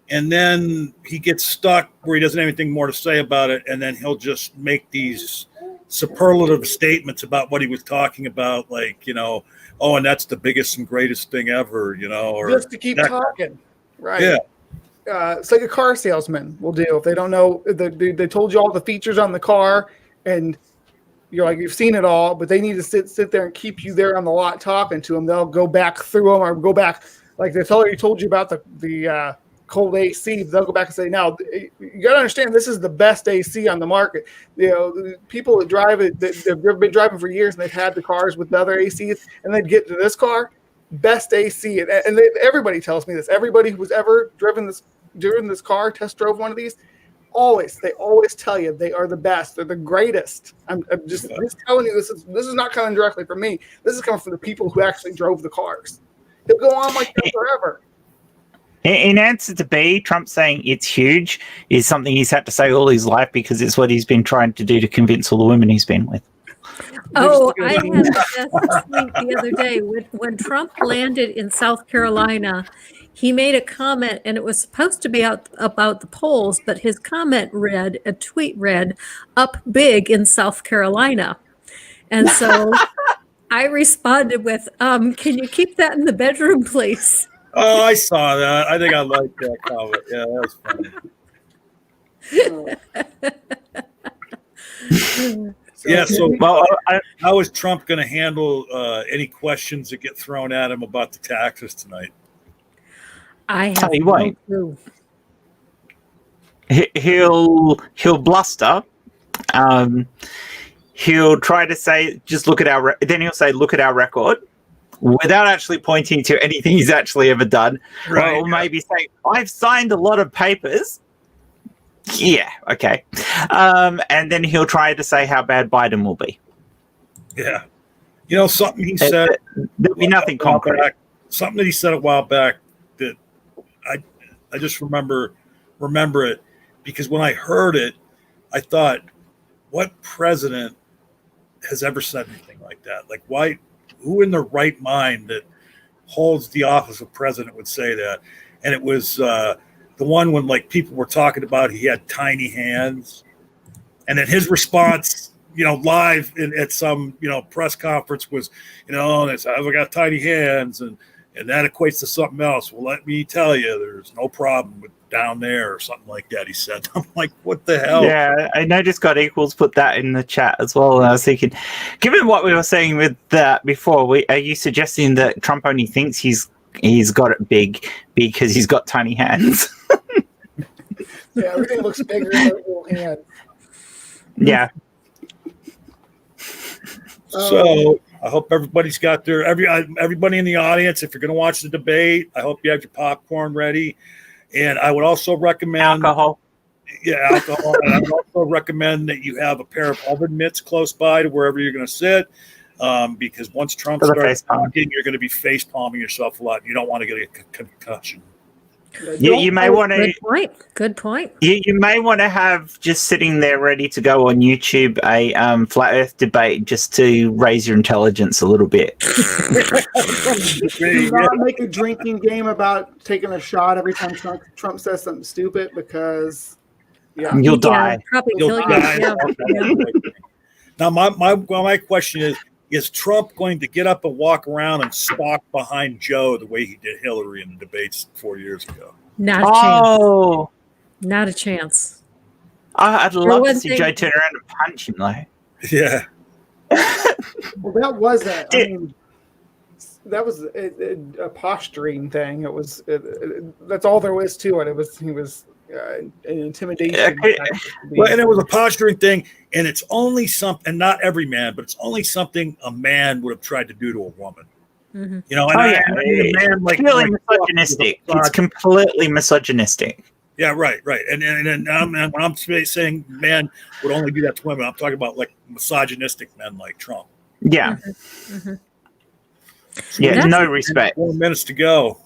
and then he gets stuck where he doesn't have anything more to say about it, and then he'll just make these superlative statements about what he was talking about, like, you know, oh, and that's the biggest and greatest thing ever, you know, or just to keep talking. Right. Yeah. It's like a car salesman will do if they don't know. They told you all the features on the car, and you're like, you've seen it all, but they need to sit there and keep you there on the lot talking to them. They'll go back through them or go back, like they told you about the cold AC. They'll go back and say, now you got to understand, this is the best AC on the market. You know, the people that drive it, they've been driving for years and they've had the cars with the other ACs, and they'd get to this car, best AC. And everybody tells me this. Everybody who's ever driven this car, test drove one of these, they always tell you they are the best. They're the greatest. I'm just telling you, this is not coming directly from me. This is coming from the people who actually drove the cars. They'll go on like that forever. In answer to B, Trump saying it's huge is something he's had to say all his life because it's what he's been trying to do to convince all the women he's been with. Oh, I had a tweet the other day when Trump landed in South Carolina. He made a comment, and it was supposed to be about the polls, but his tweet read, "Up big in South Carolina." And so I responded with, "Can you keep that in the bedroom, please?" Oh, I saw that. I think I liked that comment. Yeah, that was funny. Yeah, so how is Trump going to handle any questions that get thrown at him about the taxes tonight? I have no clue. He'll bluster. He'll try to say, just look at then he'll say, look at our record, without actually pointing to anything he's actually ever done. Right. Or maybe say, I've signed a lot of papers. Yeah, okay. And then he'll try to say how bad Biden will be. Yeah. You know, something he said. There'll be nothing concrete. Something that he said a while back that I just remember it, because when I heard it, I thought, what president has ever said anything like that? Like, why? Who in their right mind that holds the office of president would say that? And it was the one when, like, people were talking about he had tiny hands, and then his response, you know, live at some, you know, press conference was, you know, and it's, I've got tiny hands, and that equates to something else. Well, let me tell you, there's no problem with down there or something like that, he said. I'm like, what the hell? Yeah, I noticed God Equals put that in the chat as well. And I was thinking, given what we were saying with that before, are you suggesting that Trump only thinks he's got it big because he's got tiny hands? Yeah, everything looks bigger in their little hands. Yeah. So I hope everybody's got everybody in the audience, if you're going to watch the debate, I hope you have your popcorn ready. And I would also recommend alcohol. Yeah, alcohol. And I would also recommend that you have a pair of oven mitts close by to wherever you're going to sit, because once Trump starts talking, you're going to be face palming yourself a lot. You don't want to get a concussion. You may want to. Good point. You may want to have just sitting there ready to go on YouTube a flat Earth debate just to raise your intelligence a little bit. Do not make a drinking game about taking a shot every time Trump says something stupid, because you'll die. Probably You'll die. Yeah. Now, my question is Trump going to get up and walk around and stalk behind Joe the way he did Hillary in the debates 4 years ago? Not a chance. Not a chance. I'd love to see Joe turn around and punch him, though. Yeah. Well, that was that was a posturing thing. It was that's all there was to it. He was an intimidation. Well, and it was a posturing thing, and it's only something, and not every man, but it's only something a man would have tried to do to a woman. Mm-hmm. You know, and a man it's really misogynistic. It's completely misogynistic. Yeah, right. And when I'm saying man would only do that to women, I'm talking about like misogynistic men like Trump. Yeah. Mm-hmm. Yeah, no respect. 4 minutes to go.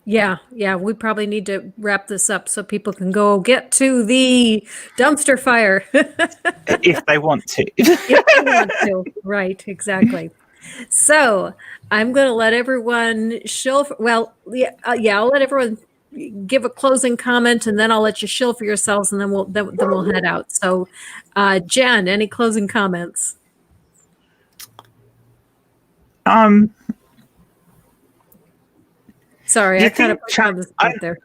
Yeah, we probably need to wrap this up so people can go get to the dumpster fire. If they want to. If they want to. Right, exactly. So I'm going to let everyone shill. I'll let everyone give a closing comment, and then I'll let you shill for yourselves, and then we'll head out. So, Jen, any closing comments? Sorry, I kind of put on the spot there.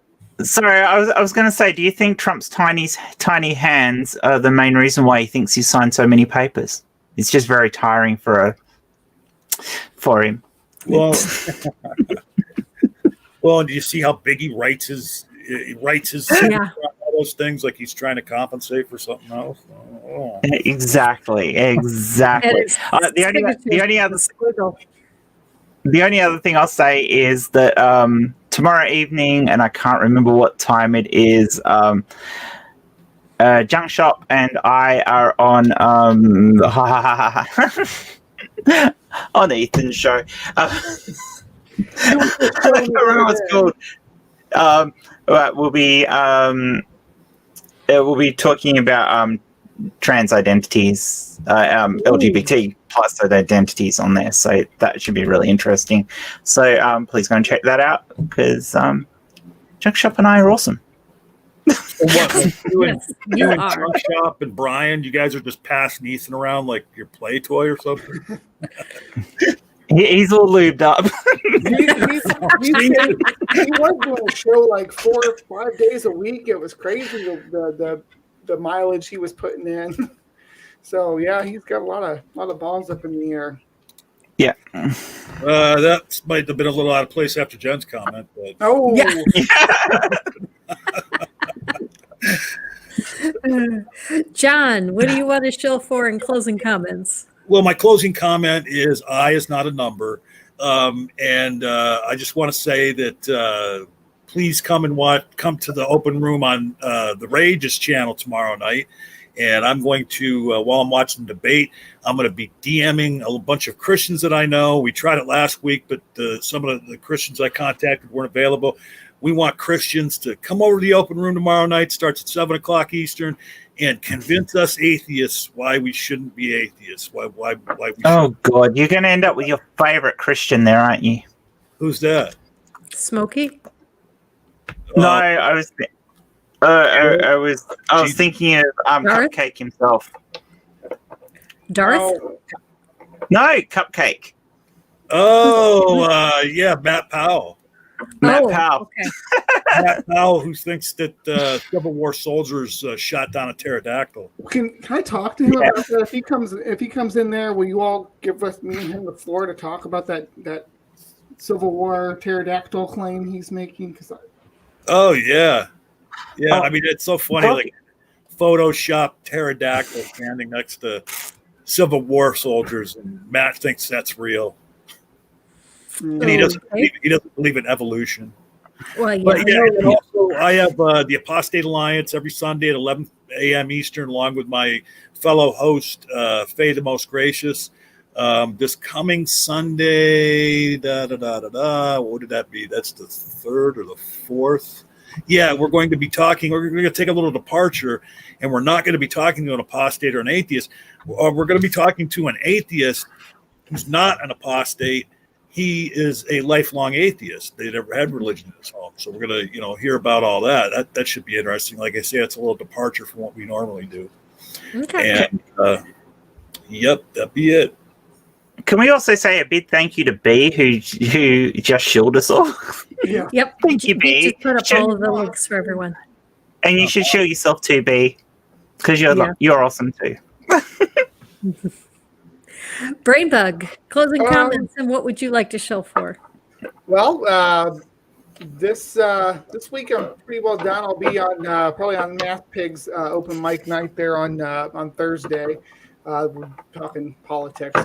Sorry, I was going to say, do you think Trump's tiny hands are the main reason why he thinks he signed so many papers? It's just very tiring for him. Well, and do you see how big he writes his Yeah. all those things like he's trying to compensate for something else? Oh. Exactly. And it's The only other thing I'll say is that tomorrow evening, and I can't remember what time it is, Junk Shop and I are on on Ethan's show. I can't remember what it's called. We'll be talking about trans identities, LGBT plus identities on there. So that should be really interesting. So please go and check that out because Junk Shop and I are awesome. So what, like you and are. Junk Shop and Brian, you guys are just passing Ethan around like your play toy or something? He's all lubed up. He was doing a show like 4 or 5 days a week. It was crazy the mileage he was putting in. So yeah, he's got a lot of balls up in the air. Yeah. That might have been a little out of place after Jen's comment, but Oh John, what do you want to shill for in closing comments? well, my closing comment is I is not a number. And I just want to say that please come to the open room on the Rageous channel tomorrow night. And I'm going to, while I'm watching the debate, I'm going to be DMing a bunch of Christians that I know. We tried it last week, but some of the Christians I contacted weren't available. We want Christians to come over to the open room tomorrow night, starts at 7 o'clock Eastern, and convince us atheists why we shouldn't be atheists. Why we Oh, God. You're going to end up with your favorite Christian there, aren't you? Who's that? Smokey? No, I was thinking of Garth? Cupcake himself. Darth? Oh, No, Cupcake. Oh, yeah, Matt Powell. Matt Powell. Okay. Matt Powell, who thinks that Civil War soldiers shot down a pterodactyl. can I talk to him about that? If he comes in there, will you all give me and him the floor to talk about that Civil War pterodactyl claim he's making? Oh, yeah. Yeah, Oh. I mean, it's so funny. Like, Photoshop pterodactyl standing next to Civil War soldiers, and Matt thinks that's real. And he doesn't believe in evolution. Well, yeah. But yeah, and also I have the Apostate Alliance every Sunday at 11 a.m. Eastern, along with my fellow host, Faye the Most Gracious. This coming Sunday, what would that be? That's the 3rd or the 4th. Yeah, we're going to be talking. We're going to take a little departure, and we're not going to be talking to an apostate or an atheist. We're going to be talking to an atheist who's not an apostate. He is a lifelong atheist. They never had religion in his home. So we're going to, hear about all that. That should be interesting. Like I say, it's a little departure from what we normally do. Okay. And, yep, that'd be it. Can we also say a big thank you to B, who just shielded us all? Yeah. Yep. Thank you, We B. just put up all of the links for everyone. And you should shield yourself too, B, because you're awesome too. Brainbug, closing comments, and what would you like to shill for? Well, this week I'm pretty well done. I'll be on probably on Math Pigs open mic night there on Thursday. We're talking politics.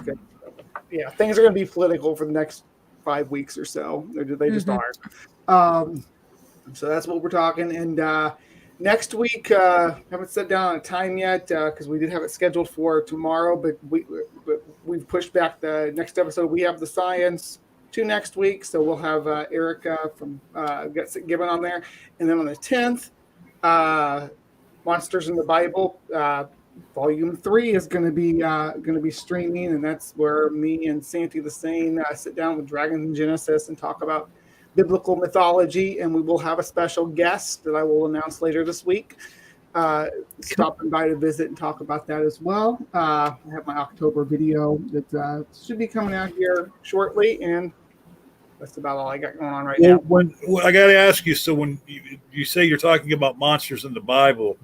Yeah, things are going to be political for the next 5 weeks or so. They just are. So that's what we're talking. And next week, haven't set down on a time yet because we did have it scheduled for tomorrow, but we've pushed back the next episode. We have the science to next week, so we'll have Erica from Given on there, and then on the 10th, Monsters in the Bible. Volume 3 is going to be streaming, and that's where me and Santi the Sane sit down with Dragons and Genesis and talk about biblical mythology. And we will have a special guest that I will announce later this week, stopping by to visit and talk about that as well. I have my October video that should be coming out here shortly, and That's about all I got going on right Well, now. when I got to ask you, so when you say you're talking about monsters in the Bible,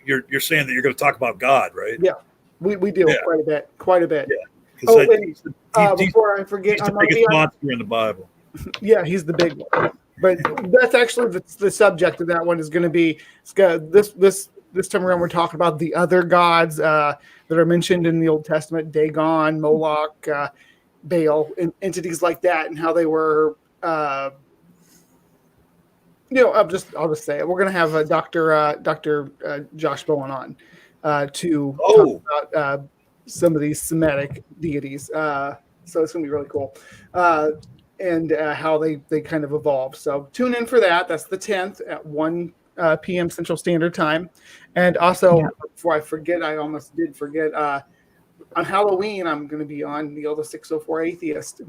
you're saying that you're going to talk about God, right? Yeah, we do Yeah. quite a bit. Yeah. Oh, And and before I forget, he's the I'm gonna biggest be on. monster in the Bible. Yeah, he's the big one. But that's actually the subject of that one is going to be this time around. We're talking about the other gods that are mentioned in the Old Testament: Dagon, Moloch, Baal, and entities like that, and how they were. I'll just say it. We're going to have Dr. Josh Bowen on to talk about some of these Semitic deities. So it's going to be really cool. And how they kind of evolve. So tune in for that. That's the 10th at 1 p.m. Central Standard Time. And also, before I forget, I almost did forget, on Halloween, I'm going to be on Neil the 604 Atheist.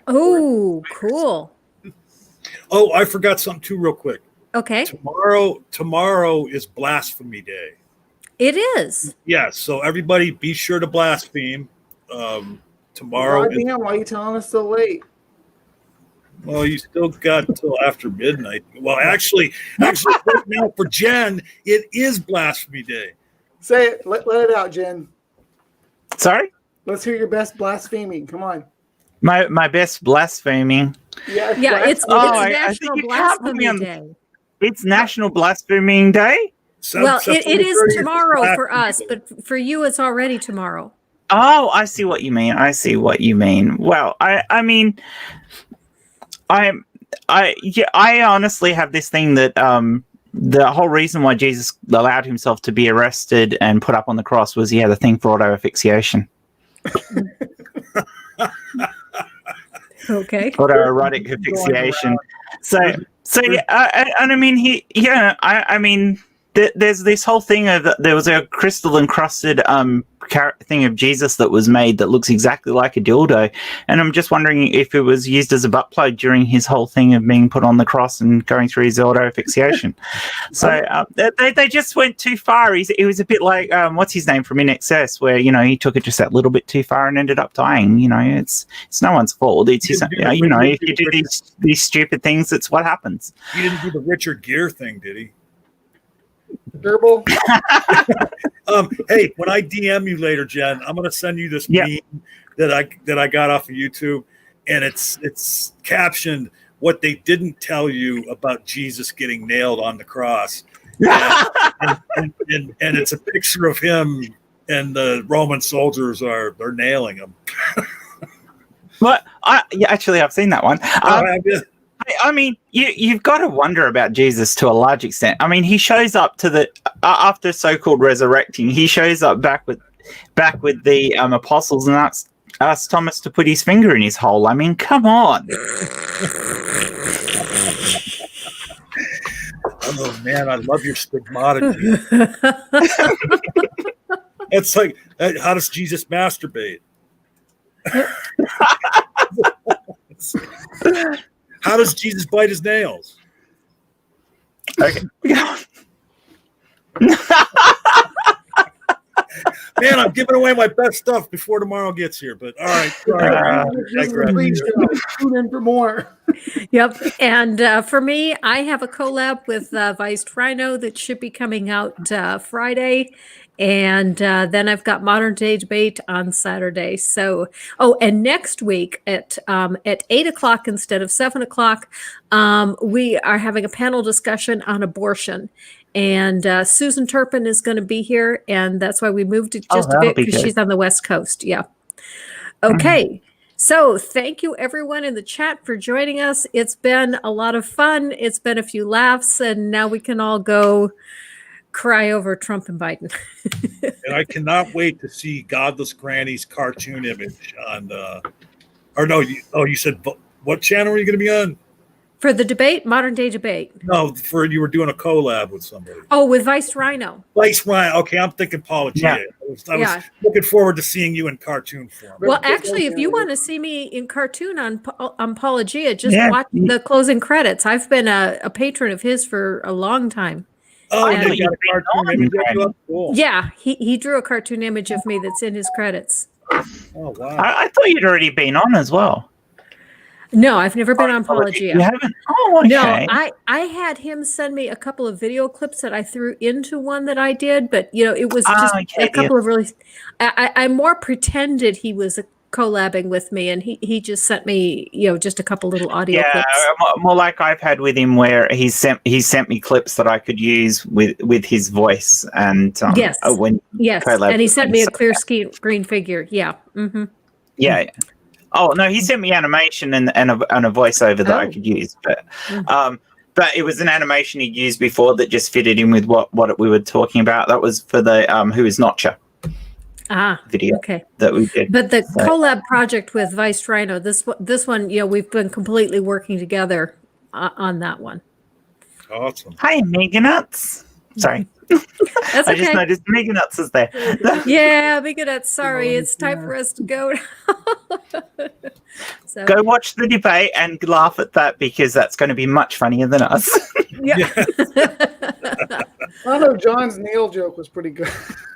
Oh, cool. Oh, I forgot something too real quick. Okay. Tomorrow is Blasphemy Day. It is. Yes, so everybody be sure to blaspheme. Tomorrow. Damn, why are you telling us so late? Well, you still got until after midnight. Well, actually, right now for Jen, it is Blasphemy Day. Say it. Let it out, Jen. Sorry? Let's hear your best blaspheming. Come on. My best blaspheming. Yeah, it's National Blasphemy Day. It's National Blaspheming Day? Well, it is tomorrow for us, but for you, it's already tomorrow. Oh, I see what you mean. Well, I mean, I honestly have this thing that the whole reason why Jesus allowed himself to be arrested and put up on the cross was he had a thing for auto asphyxiation. Okay. Autoerotic asphyxiation. So and I mean I mean there's this whole thing of there was a crystal encrusted thing of Jesus that was made that looks exactly like a dildo, and I'm just wondering if it was used as a butt plug during his whole thing of being put on the cross and going through his auto asphyxiation. So they just went too far. It was a bit like what's his name from In Excess, where he took it just that little bit too far and ended up dying. It's no one's fault. It's his, if you do these stupid things, it's what happens. He didn't do the Richard Gere thing, did he? Gerbil. Hey, when I DM you later, Jen, I'm gonna send you this meme that I got off of YouTube, and it's captioned "What they didn't tell you about Jesus getting nailed on the cross," and it's a picture of him, and the Roman soldiers they're nailing him. But actually, I've seen that one. I mean, you've got to wonder about Jesus to a large extent. I mean, he shows up to after so-called resurrecting. He shows up back with the apostles and asks Thomas to put his finger in his hole. I mean, come on. Oh man, I love your stigmata. It's like, how does Jesus masturbate? How does Jesus bite his nails? Okay. Man, I'm giving away my best stuff before tomorrow gets here. But all right, Tune in for more. Yep. And for me, I have a collab with Viced Rhino that should be coming out Friday. And then I've got Modern Day Debate on Saturday. So, and next week at 8:00 instead of 7:00, we are having a panel discussion on abortion. And Susan Turpin is going to be here, and that's why we moved it just a bit because she's on the West Coast. Yeah. Okay. So thank you everyone in the chat for joining us. It's been a lot of fun. It's been a few laughs, and now we can all go cry over Trump and Biden. And I cannot wait to see Godless Granny's cartoon image on you said what channel are you going to be on? For the debate, Modern Day Debate. No, you were doing a collab with somebody. Oh, with Viced Rhino. Viced Rhino. Okay, I'm thinking Apologia. I was looking forward to seeing you in cartoon form. Well, actually, if you want to see me in cartoon on Apologia, just watch the closing credits. I've been a patron of his for a long time. Oh, and you got a cartoon image of you? Cool. Yeah, he drew a cartoon image of me that's in his credits. Oh, wow. I thought you'd already been on as well. No, I've never been on Apologia. You haven't? Oh, okay. No, I had him send me a couple of video clips that I threw into one that I did, but it was just a couple of really. I more pretended he was collabing with me, and he just sent me just a couple little audio clips. More like I've had with him, where he sent me clips that I could use with his voice, and yes, when and he sent me a clear screen figure. Yeah. Mm-hmm. Yeah. Oh no, he sent me animation and a voiceover that I could use, but it was an animation he'd used before that just fitted in with what we were talking about. That was for the Who is Notcher video that we did. But the collab project with Vice Rhino, this one, we've been completely working together on that one. Awesome. Hi, Meganuts. Sorry. That's I just noticed Meganuts is there. Yeah, Meganuts. Sorry, it's time for us to go. So. Go watch the debate and laugh at that, because that's going to be much funnier than us. Yeah. I know John's Neil joke was pretty good.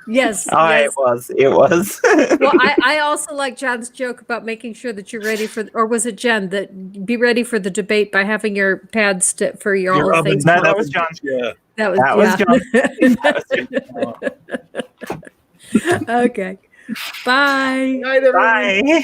Yes. It was. Well, I also like John's joke about making sure that you're ready for, or was it Jen, that be ready for the debate by having your pads for your all things. No, that was John. Yeah. That was John. Okay. Bye. Good night, everyone. Bye.